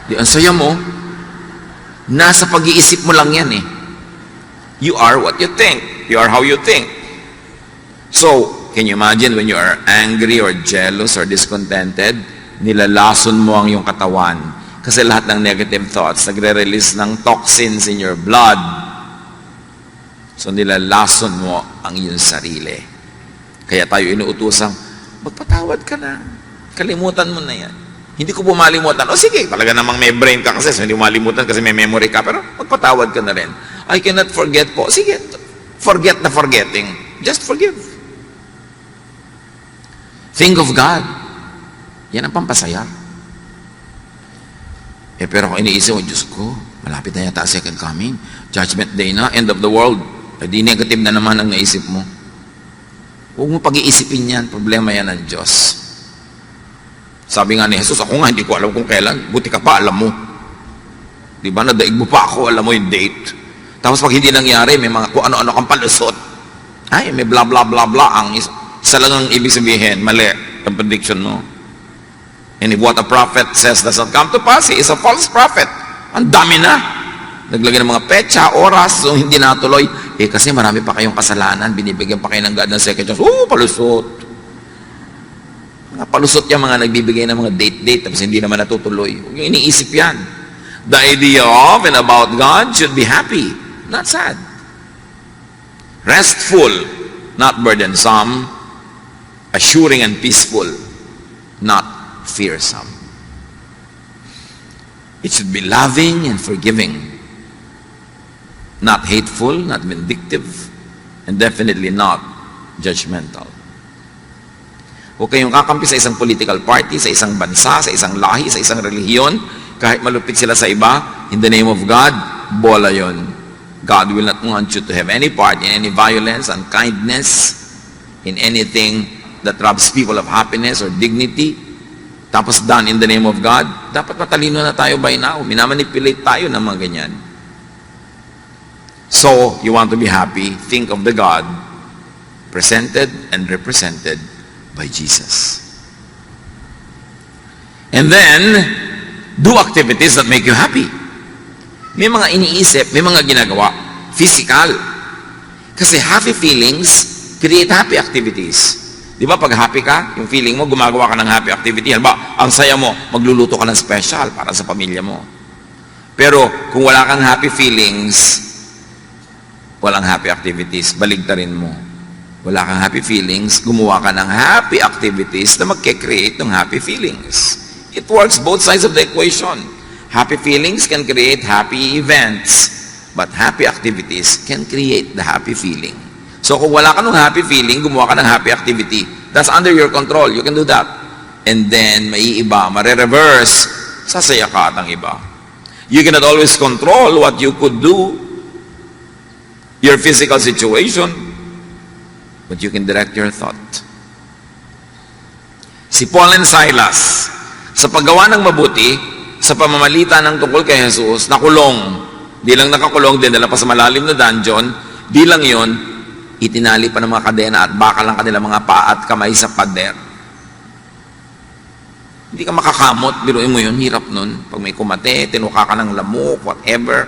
di ang saya mo, nasa pag-iisip mo lang yan eh. You are what you think. You are how you think. So, can you imagine when you are angry or jealous or discontented, nilalason mo ang iyong katawan. Kasi lahat ng negative thoughts, nagre-release ng toxins in your blood. So, nilalason mo ang iyong sarili. Kaya tayo inuutosang, magpatawad ka na. Kalimutan mo na yan. Hindi ko bumalimutan. O sige, talaga namang may brain ka kasi, so hindi malimutan kasi may memory ka, pero magpatawad ka na rin. I cannot forget po. Sige, forget na forgetting. Just forgive. Think of God. Yan ang pampasaya. Pero kung iniisip mo, Diyos ko, malapit na yata second coming. Judgment day na, end of the world. Di negative na naman ang naisip mo. Huwag mo pag-iisipin yan. Problema yan ng Diyos. Sabi nga ni Jesus, ako nga hindi ko alam kung kailan. Buti ka pa, alam mo. Di ba? Nadaig mo pa ako, alam mo yung date. Tapos pag hindi nangyari, may mga kung ano-ano kang palusot. Ay, may blah blah blah blah. Ang isa lang ang ibig sabihin, mali ang prediction mo. And if what a prophet says does not come to pass, he is a false prophet. Ang dami na. Naglagay ng mga petsa, oras, so hindi natuloy. Kasi marami pa kayong kasalanan, binibigyan pa kayo ng God ng second chance. Palusot. Mga palusot yung mga nagbibigay ng mga date, tapos hindi naman natutuloy. Huwag yung iniisip yan. The idea of and about God should be happy, not sad. Restful, not burdensome. Assuring and peaceful, not fearsome. It should be loving and forgiving, not hateful, not vindictive, and definitely not judgmental. Huwag kayong kakampi sa isang political party, sa isang bansa, sa isang lahi, sa isang relihiyon, kahit malupit sila sa iba, in the name of God, bola yon. God will not want you to have any part in any violence, unkindness, in anything that robs people of happiness or dignity. Tapos done in the name of God. Dapat matalino na tayo by now. Minamanipulate tayo ng mga ganyan. So, you want to be happy, think of the God presented and represented by Jesus. And then, do activities that make you happy. May mga iniisip, may mga ginagawa. Physical. Kasi happy feelings create happy activities. Di ba pag happy ka, yung feeling mo, gumagawa ka ng happy activity. Halimbawa, ang saya mo, magluluto ka ng special para sa pamilya mo. Pero kung wala kang happy feelings, walang happy activities, baligtarin mo. Wala kang happy feelings, gumawa ka ng happy activities na magke-create ng happy feelings. It works both sides of the equation. Happy feelings can create happy events, but happy activities can create the happy feeling. So kung wala ka ng happy feeling, gumawa ka ng happy activity. That's under your control. You can do that. And then, maiiba, mare-reverse, sasaya ka at ang iba. You cannot always control what you could do, your physical situation, but you can direct your thought. Si Paul and Silas, sa paggawa ng mabuti, sa pamamalitan ng tungkol kay Jesus, nakulong. Di lang nakakulong, dinala pa sa malalim na dungeon, di lang yon, itinali pa ng mga kadena at baka lang kanila mga paa at kamay sa pader. Hindi ka makakamot, biruin mo yun, hirap nun. Pag may kumate, tinuka ka ng lamok, whatever,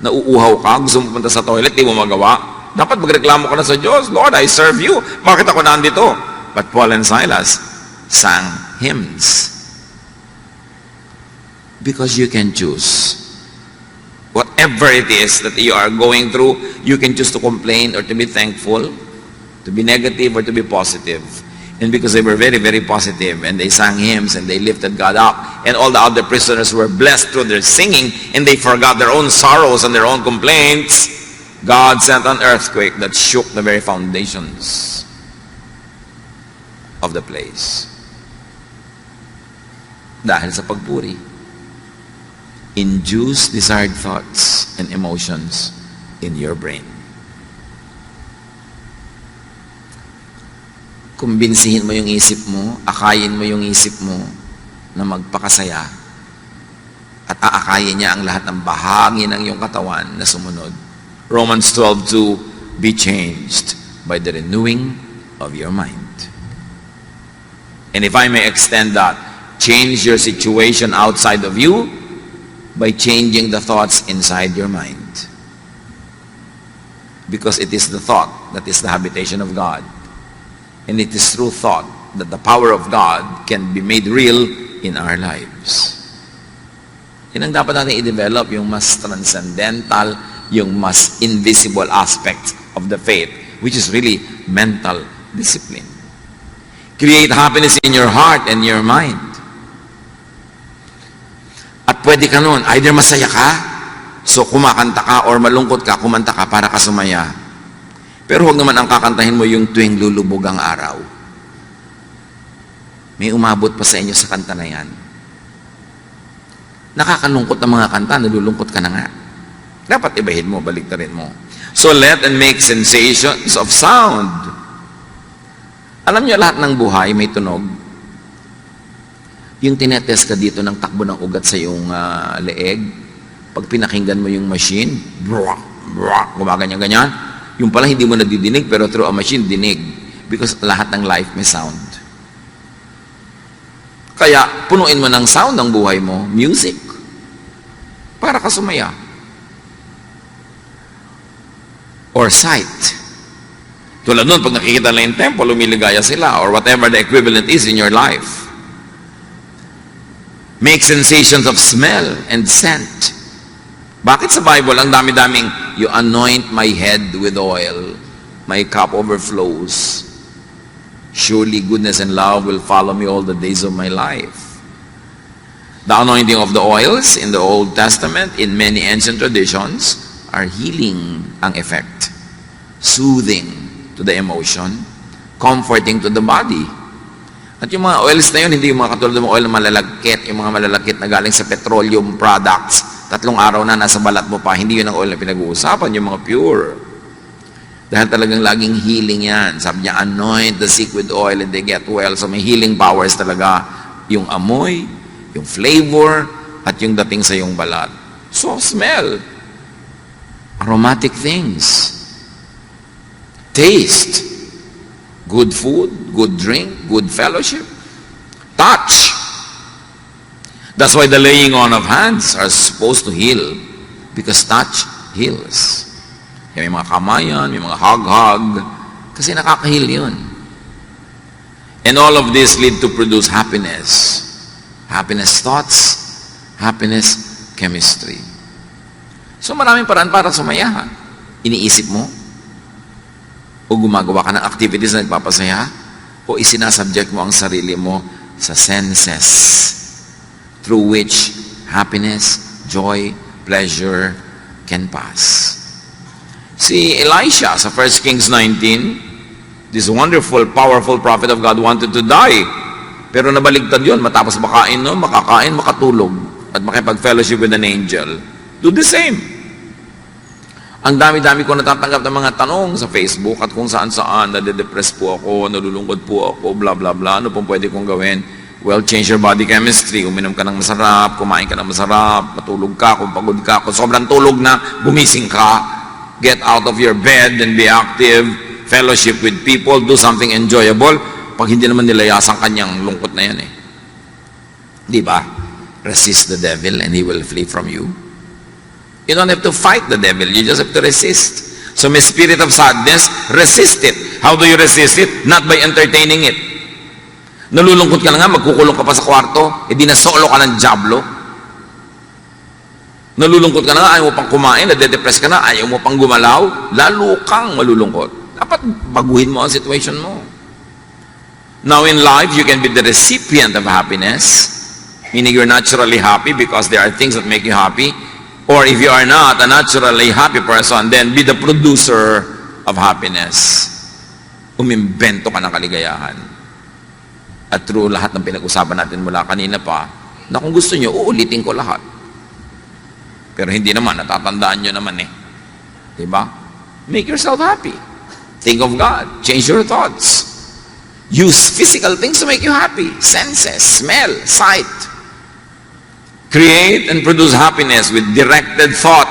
nauuhaw ka, gusto mo punta sa toilet, di mo magawa. Dapat magreklamo ka na sa Diyos, Lord, I serve you. Bakit ako nandito? But Paul and Silas sang hymns. Because you can choose. Whatever it is that you are going through, you can choose to complain or to be thankful, to be negative or to be positive. And because they were very, very positive, and they sang hymns, and they lifted God up, and all the other prisoners were blessed through their singing, and they forgot their own sorrows and their own complaints, God sent an earthquake that shook the very foundations of the place. Dahil sa pagpuri. Induce desired thoughts and emotions in your brain. Kumbinsihin mo yung isip mo, akayin mo yung isip mo na magpakasaya at aakayin niya ang lahat ng bahagi ng iyong katawan na sumunod. Romans 12:2, be changed by the renewing of your mind. And if I may extend that, change your situation outside of you by changing the thoughts inside your mind. Because it is the thought that is the habitation of God. And it is through thought that the power of God can be made real in our lives. Yan ang dapat natin i-develop, yung mas transcendental, yung mas invisible aspect of the faith, which is really mental discipline. Create happiness in your heart and your mind. At pwede ka nun, either masaya ka, so kumakanta ka, or malungkot ka, kumanta ka para ka sumaya. Pero huwag naman ang kakantahin mo yung tuwing lulubog ang araw. May umabot pa sa inyo sa kanta na yan. Nakakalungkot ang mga kanta, nalulungkot ka na nga. Dapat ibahin mo, baliktarin mo. So let and make sensations of sound. Alam niyo, lahat ng buhay may tunog. Yung tinetest ka dito ng takbo ng ugat sa iyong leeg, pag pinakinggan mo yung machine, gumaganyan-ganyan, yung pala hindi mo nadidinig, pero through a machine, dinig. Because lahat ng life may sound. Kaya, punuin mo ng sound ang buhay mo, music. Para ka sumaya. Or sight. Tulad nun, pag nakikita na yung temple, lumiligaya sila, or whatever the equivalent is in your life. Make sensations of smell and scent. Bakit sa Bible, ang dami-daming, you anoint my head with oil, my cup overflows. Surely goodness and love will follow me all the days of my life. The anointing of the oils in the Old Testament, in many ancient traditions, are healing ang effect. Soothing to the emotion, comforting to the body. At yung mga oils na yun, hindi yung mga katulad ng oil na malalagkit, yung mga malalagkit na galing sa petroleum products, 3 araw na nasa balat mo pa, hindi yun ang oil na pinag-uusapan, yung mga pure. Dahil talagang laging healing yan. Sabi niya, anoint the sick with oil and they get well. So may healing powers talaga yung amoy, yung flavor, at yung dating sa yung balat. So smell. Aromatic things. Taste. Good food, good drink, good fellowship. Touch. That's why the laying on of hands are supposed to heal. Because touch heals. May mga kamayan, may mga hug-hug. Kasi nakaka-heal yun. And all of this lead to produce happiness. Happiness thoughts, happiness chemistry. So maraming paraan para sumaya. Iniisip mo, o gumagawa ka ng activities na nagpapasaya, o isinasubject mo ang sarili mo sa senses through which happiness, joy, pleasure can pass. Si Elisha sa 1 Kings 19, this wonderful, powerful prophet of God wanted to die. Pero nabaligtad yun, matapos makakain, makatulog, at makipag-fellowship with an angel. Do the same. Ang dami-dami ko natatanggap ng mga tanong sa Facebook at kung saan-saan, nade-depress po ako, nalulungkot po ako, blah, blah, blah. Ano pong pwede kong gawin? Well, change your body chemistry. Uminom ka ng masarap, kumain ka ng masarap, matulog ka, kung pagod ka, kung sobrang tulog na, gumising ka, get out of your bed and be active, fellowship with people, do something enjoyable. Pag hindi naman nilayasan kanyang lungkot na yan eh. Di ba? Resist the devil and he will flee from you. You don't have to fight the devil. You just have to resist. So may spirit of sadness, resist it. How do you resist it? Not by entertaining it. Nalulungkot ka na nga, magkukulong ka pa sa kwarto, di na solo ka ng diablo. Nalulungkot ka na nga, ayaw mo pang kumain, nade-depress ka na, ayaw mo pang gumalaw, lalo kang malulungkot. Dapat baguhin mo ang situation mo. Now in life, you can be the recipient of happiness, meaning you're naturally happy because there are things that make you happy. Or if you are not a naturally happy person, then be the producer of happiness. Umimbento ka ng kaligayahan. At through lahat ng pinag-usapan natin mula kanina pa, na kung gusto nyo, uulitin ko lahat. Pero hindi naman, natatandaan nyo naman eh. Diba? Make yourself happy. Think of God. Change your thoughts. Use physical things to make you happy. Senses, smell, sight. Create and produce happiness with directed thought.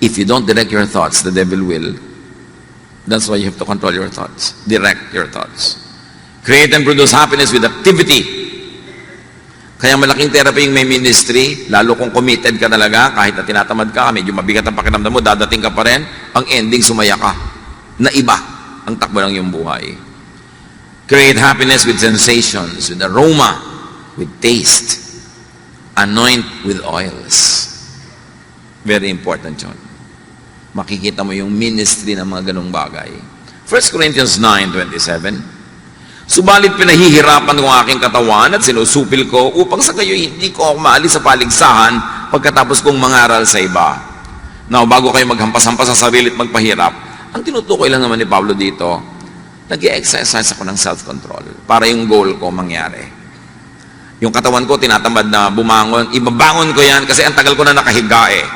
If you don't direct your thoughts, the devil will. That's why you have to control your thoughts. Direct your thoughts. Create and produce happiness with activity. Kaya malaking therapy yung may ministry, lalo kung committed ka talaga, kahit na tinatamad ka, medyo mabigat ang pakiramdam mo, dadating ka pa rin, ang ending sumaya ka. Na iba ang takbo ng iyong buhay. Create happiness with sensations, with aroma, with taste. Anoint with oils. Very important yun. Makikita mo yung ministry ng mga ganong bagay. 1 Corinthians 9:27. Subalit pinahihirapan ko ang aking katawan at sinusupil ko upang sa kayo hindi ko ako maalis sa paligsahan pagkatapos kong mangaral sa iba. Now, bago kayo maghampas-hampas sa sarili at magpahirap, ang tinutukoy lang naman ni Pablo dito, nag-i-exercise ako ng self-control para yung goal ko mangyari. Yung katawan ko, tinatamad na bumangon. Ibabangon ko yan kasi ang tagal ko na nakahiga eh.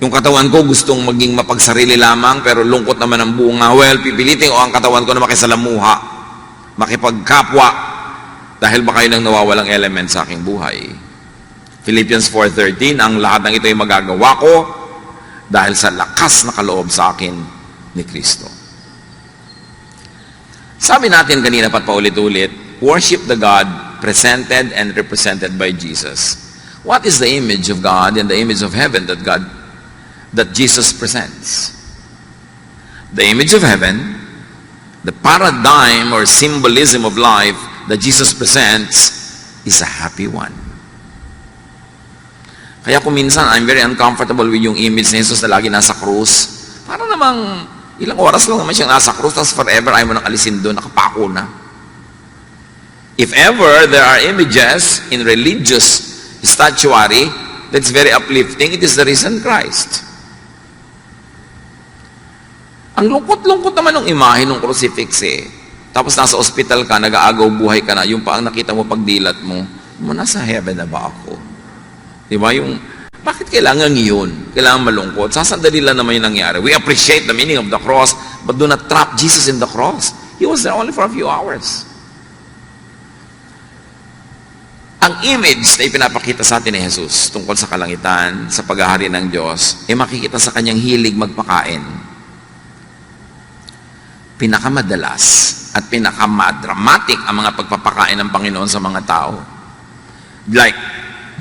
Yung katawan ko gustong maging mapagsarili lamang pero lungkot naman ang bunga. Well, pipilitin ko ang katawan ko na makisalamuha, makipagkapwa, dahil baka yun ang nawawalang element sa aking buhay. Philippians 4:13, ang lahat ng ito ay magagawa ko dahil sa lakas na kaloob sa akin ni Kristo. Sabi natin kanina pat paulit-ulit, worship the God presented and represented by Jesus. What is the image of God and the image of heaven that Jesus presents? The image of heaven, the paradigm or symbolism of life that Jesus presents is a happy one. Kaya kung minsan I'm very uncomfortable with yung image ni Jesus na lagi nasa krus, para namang ilang oras lang naman siyang nasa krus, tapos forever ayaw mo nang alisin doon, nakapako na. If ever there are images in religious statuary that's very uplifting, it is the risen Christ. Ang lungkot-lungkot naman ng imahe ng crucifix eh. Tapos nasa ospital ka, nag-aagaw buhay ka na, yung pa ang nakita mo pagdilat mo, nasa heaven na ba ako? Diba? Bakit kailangan yun? Kailangan malungkot? Sasandali lang naman yung nangyari. We appreciate the meaning of the cross, but do not trap Jesus in the cross. He was there only for a few hours. Ang image na ipinapakita sa atin ni Jesus tungkol sa kalangitan, sa paghahari ng Diyos, ay makikita sa kanyang hilig magpakain. Pinakamadalas at pinakamadramatic ang mga pagpapakain ng Panginoon sa mga tao. Like,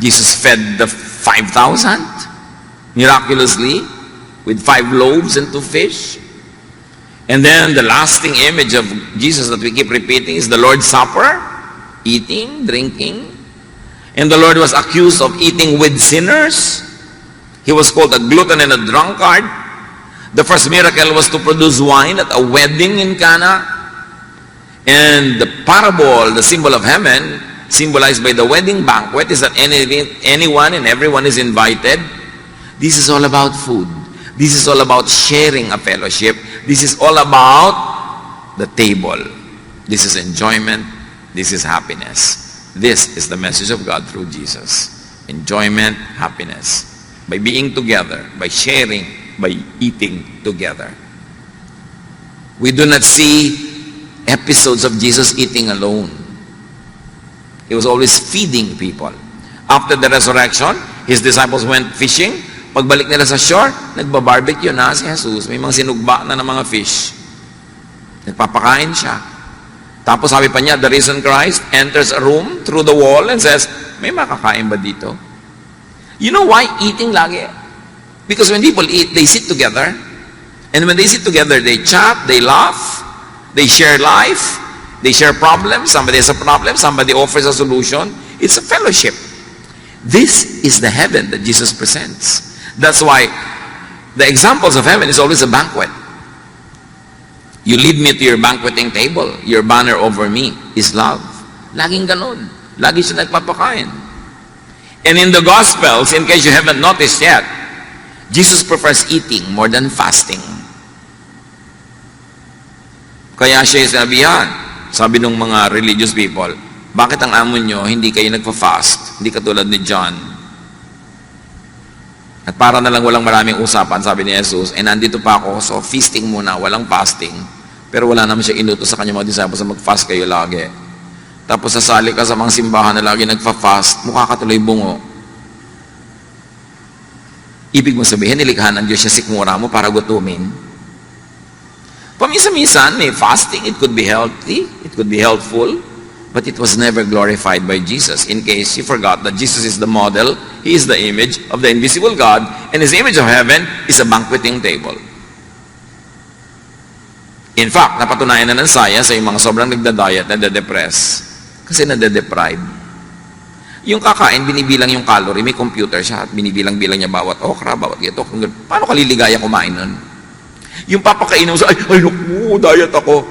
Jesus fed the 5,000 miraculously with 5 loaves and 2 fish. And then the lasting image of Jesus that we keep repeating is the Lord's Supper, eating, drinking. And the Lord was accused of eating with sinners. He was called a glutton and a drunkard. The first miracle was to produce wine at a wedding in Cana. And the parable, the symbol of heaven, symbolized by the wedding banquet, is that anyone and everyone is invited. This is all about food. This is all about sharing a fellowship. This is all about the table. This is enjoyment. This is happiness. This is the message of God through Jesus. Enjoyment, happiness. By being together, by sharing, by eating together. We do not see episodes of Jesus eating alone. He was always feeding people. After the resurrection, his disciples went fishing. Pagbalik nila sa shore, nagbabarbecue na si Jesus. May mga sinugba na ng mga fish. Nagpapakain siya. Tapos sabi pa niya, the risen Christ enters a room through the wall and says, may makakain ba dito? You know why eating lagi? Because when people eat, they sit together. And when they sit together, they chat, they laugh, they share life, they share problems. Somebody has a problem, somebody offers a solution. It's a fellowship. This is the heaven that Jesus presents. That's why the examples of heaven is always a banquet. You lead me to your banqueting table. Your banner over me is love. Laging ganun. Lagi siya nagpapakain. And in the Gospels, in case you haven't noticed yet, Jesus prefers eating more than fasting. Kaya siya sinabihan, sabi ng mga religious people, bakit ang amo nyo, hindi kayo nagpa-fast? Hindi katulad ni John. At para na lang walang maraming usapan, sabi ni Jesus, nandito pa ako, so feasting muna, walang fasting. Pero wala naman siya inutos sa kanyang mga disciples na mag-fast kayo lagi. Tapos sasali ka sa mga simbahan na lagi nagpa-fast, mukha ka tuloy bungo. Ibig mo sabihin, nilikha ng Diyos siya sikmura mo para gutumin. Paminsan-minsan, may fasting, it could be healthy, it could be helpful, but it was never glorified by Jesus. In case you forgot that Jesus is the model, He is the image of the invisible God, and His image of heaven is a banqueting table. In fact, napatunayan na ng science sa yung mga sobrang nagda-diet, nade-depress, kasi nade-deprive. Yung kakain, binibilang yung calorie, may computer siya, at binibilang-bilang niya bawat okra, bawat ito. Paano ka liligaya kumain nun? Yung papakainin mo sa, ay naku, diet ako.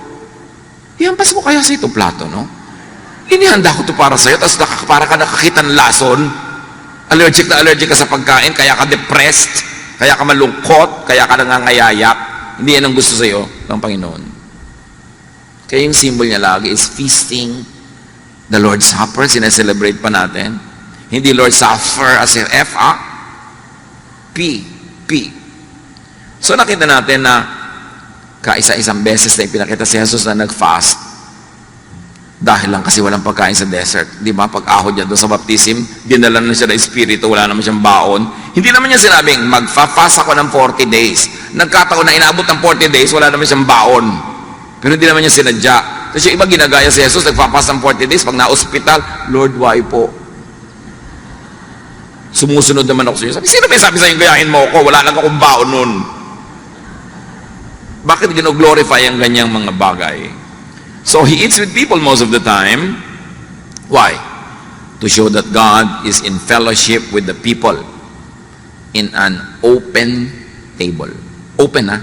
Ihampas mo kaya sa itong plato, no? Inihanda ko to para sa'yo, tapos para ka nakakita ng lason, allergic na allergic ka sa pagkain, kaya ka depressed, kaya ka malungkot, kaya ka nangangayayak. Hindi yan ang gusto sa'yo ng Panginoon. Kaya yung symbol niya lagi is feasting, the Lord's Supper, sineselebrate pa natin. Hindi Lord's Supper as in F, P. So nakita natin na kaisa-isang beses na ipinakita si Jesus na nag-fast dahil lang kasi walang pagkain sa desert. Di ba? Pag-ahod niya doon sa baptism, dinala na siya ng Espiritu, wala naman siyang baon. Hindi naman niya sinabing, magfa-fast ako ng 40 days. Nagkataon na inaabot ng 40 days, wala naman siyang baon. Pero hindi naman niya sinadya. Kasi yung iba ginagaya si Jesus, nagpa-fast ng 40 days, pag na-hospital, Lord, why po? Sumusunod naman ako sa iyo. Sabi, sino ba sabi sa'yo, gayahin mo ako? Wala lang akong baon nun. Bakit gino-glorify ang ganyang mga bagay? So, he eats with people most of the time. Why? To show that God is in fellowship with the people in an open table. Open, ha?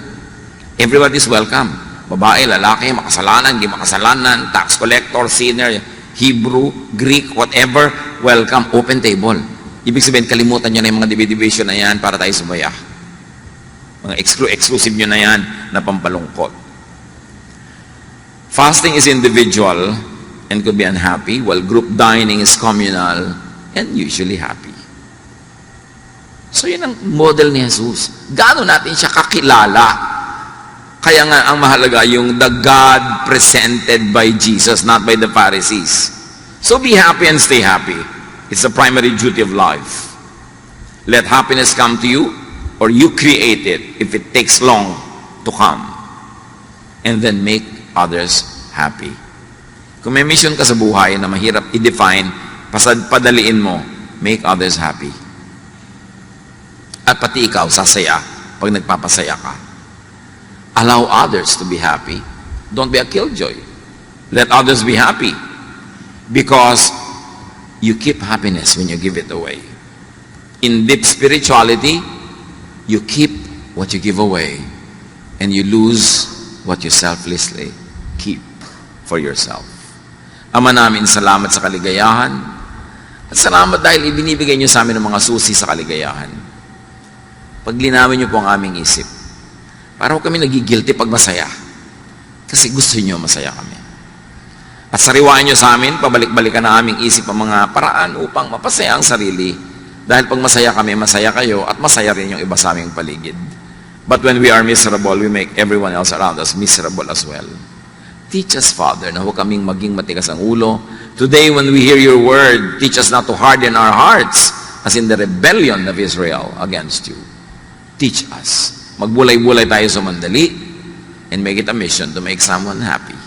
Everybody is welcome. Babae, lalaki, makasalanan, hindi makasalanan, tax collector, sinner, Hebrew, Greek, whatever, welcome, open table. Ibig sabihin, kalimutan nyo na yung mga division na yan para tayo sumaya. Mga exclusive nyo na yan na pampalungkot. Fasting is individual and could be unhappy, while group dining is communal and usually happy. So yun ang model ni Jesus. Gaano natin siya kakilala? Kaya nga ang mahalaga yung the God presented by Jesus, not by the Pharisees. So be happy and stay happy. It's the primary duty of life. Let happiness come to you, or you create it if it takes long to come. And then make others happy. Kung may mission ka sa buhay na mahirap i-define, padaliin mo, make others happy. At pati ikaw, sasaya pag nagpapasaya ka. Allow others to be happy. Don't be a killjoy. Let others be happy. Because you keep happiness when you give it away. In deep spirituality, you keep what you give away, and you lose what you selflessly keep for yourself. Ama namin, salamat sa kaligayahan, at salamat dahil ibinibigay niyo sa amin ng mga susi sa kaligayahan. Paglinawin niyo po ang aming isip, para huwag kami nagigilty pag masaya, kasi gusto niyo masaya kami. At sariwain niyo sa amin, pabalik-balikan ang aming isip ang mga paraan upang mapasaya ang sarili, dahil pag masaya kami, masaya kayo, at masaya rin yung iba sa aming paligid. But when we are miserable, we make everyone else around us miserable as well. Teach us, Father, na huwag kaming maging matigas ang ulo. Today, when we hear your word, teach us not to harden our hearts as in the rebellion of Israel against you. Teach us. Magbulay-bulay tayo sa mandali and make it a mission to make someone happy.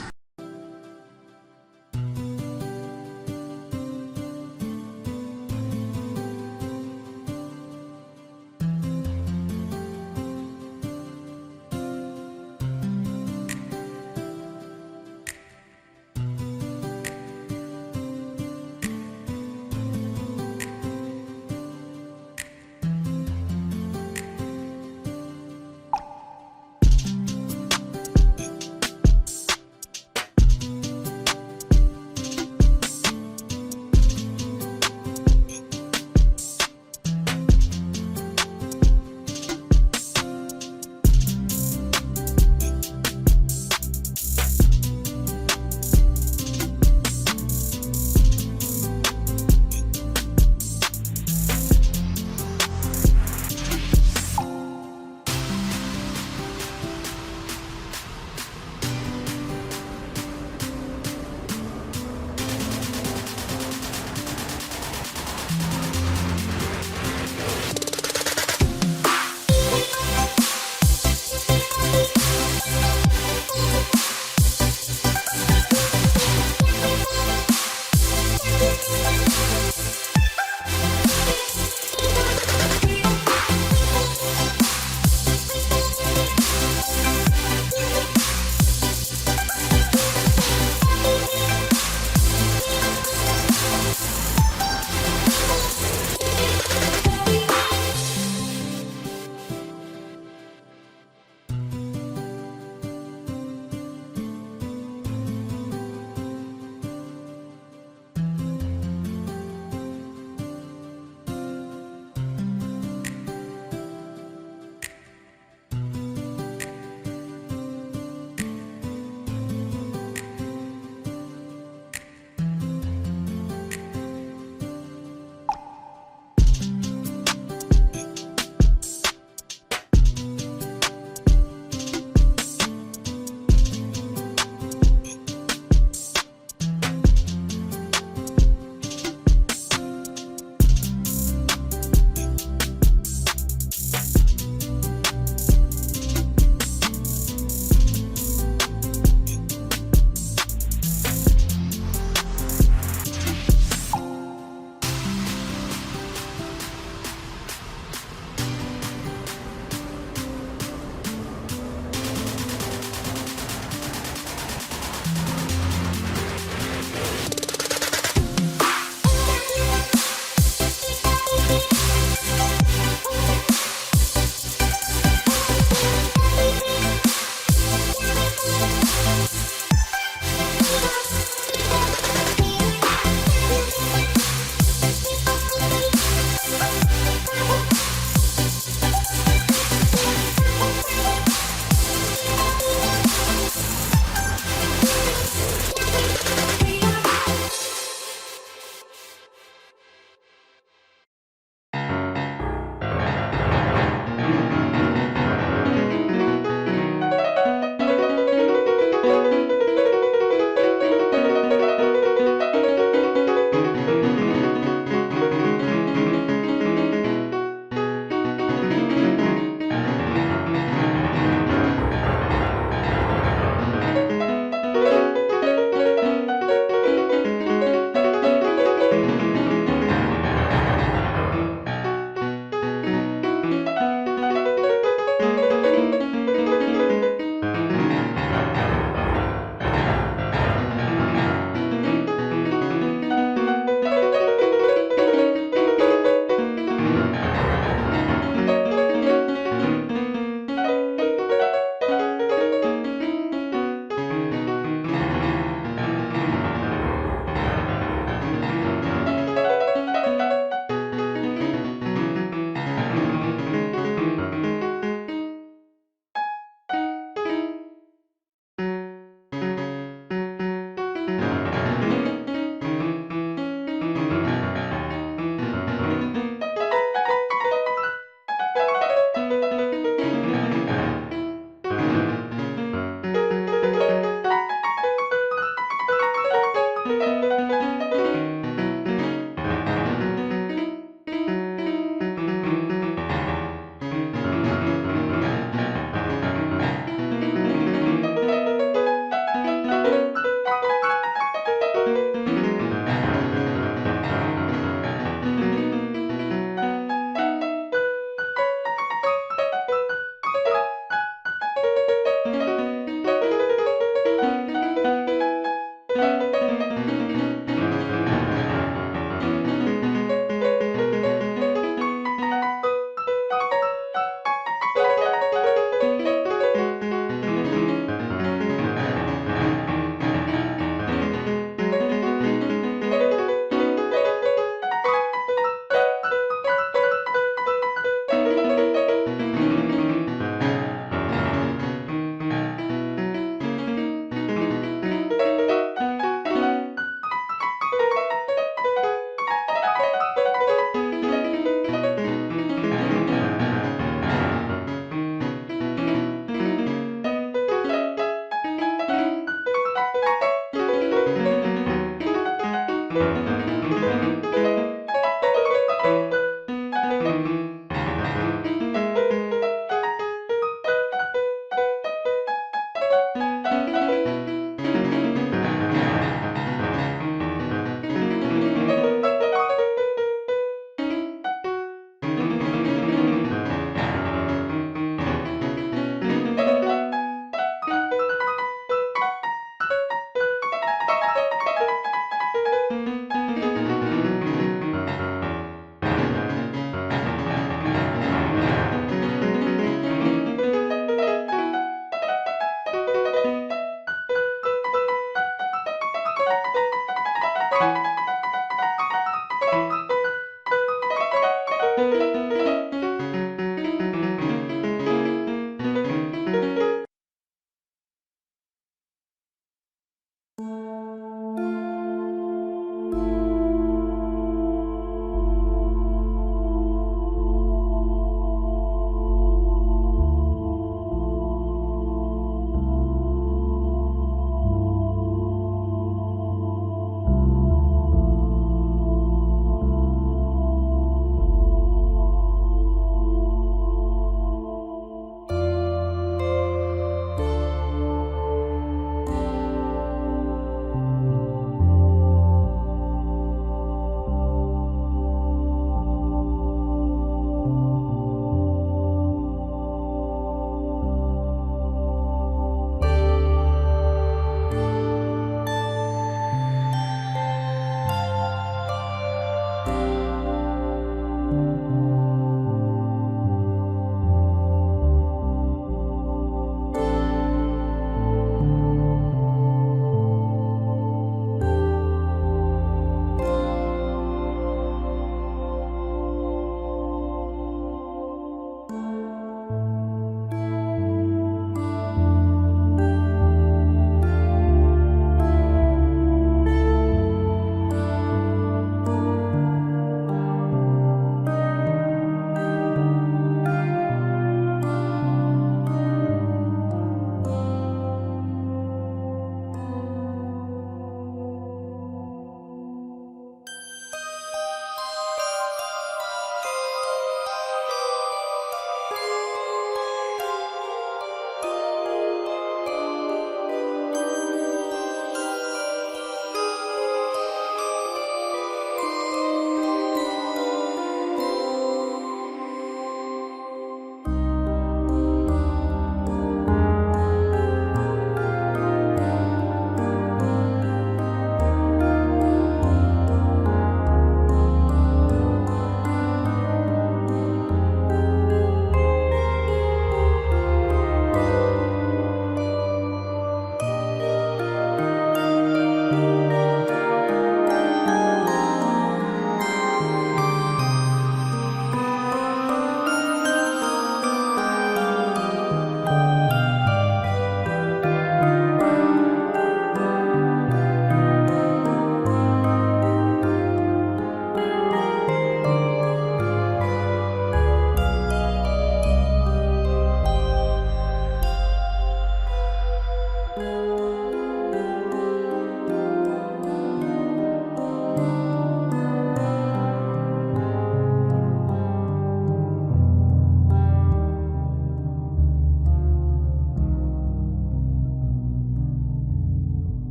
Thank you.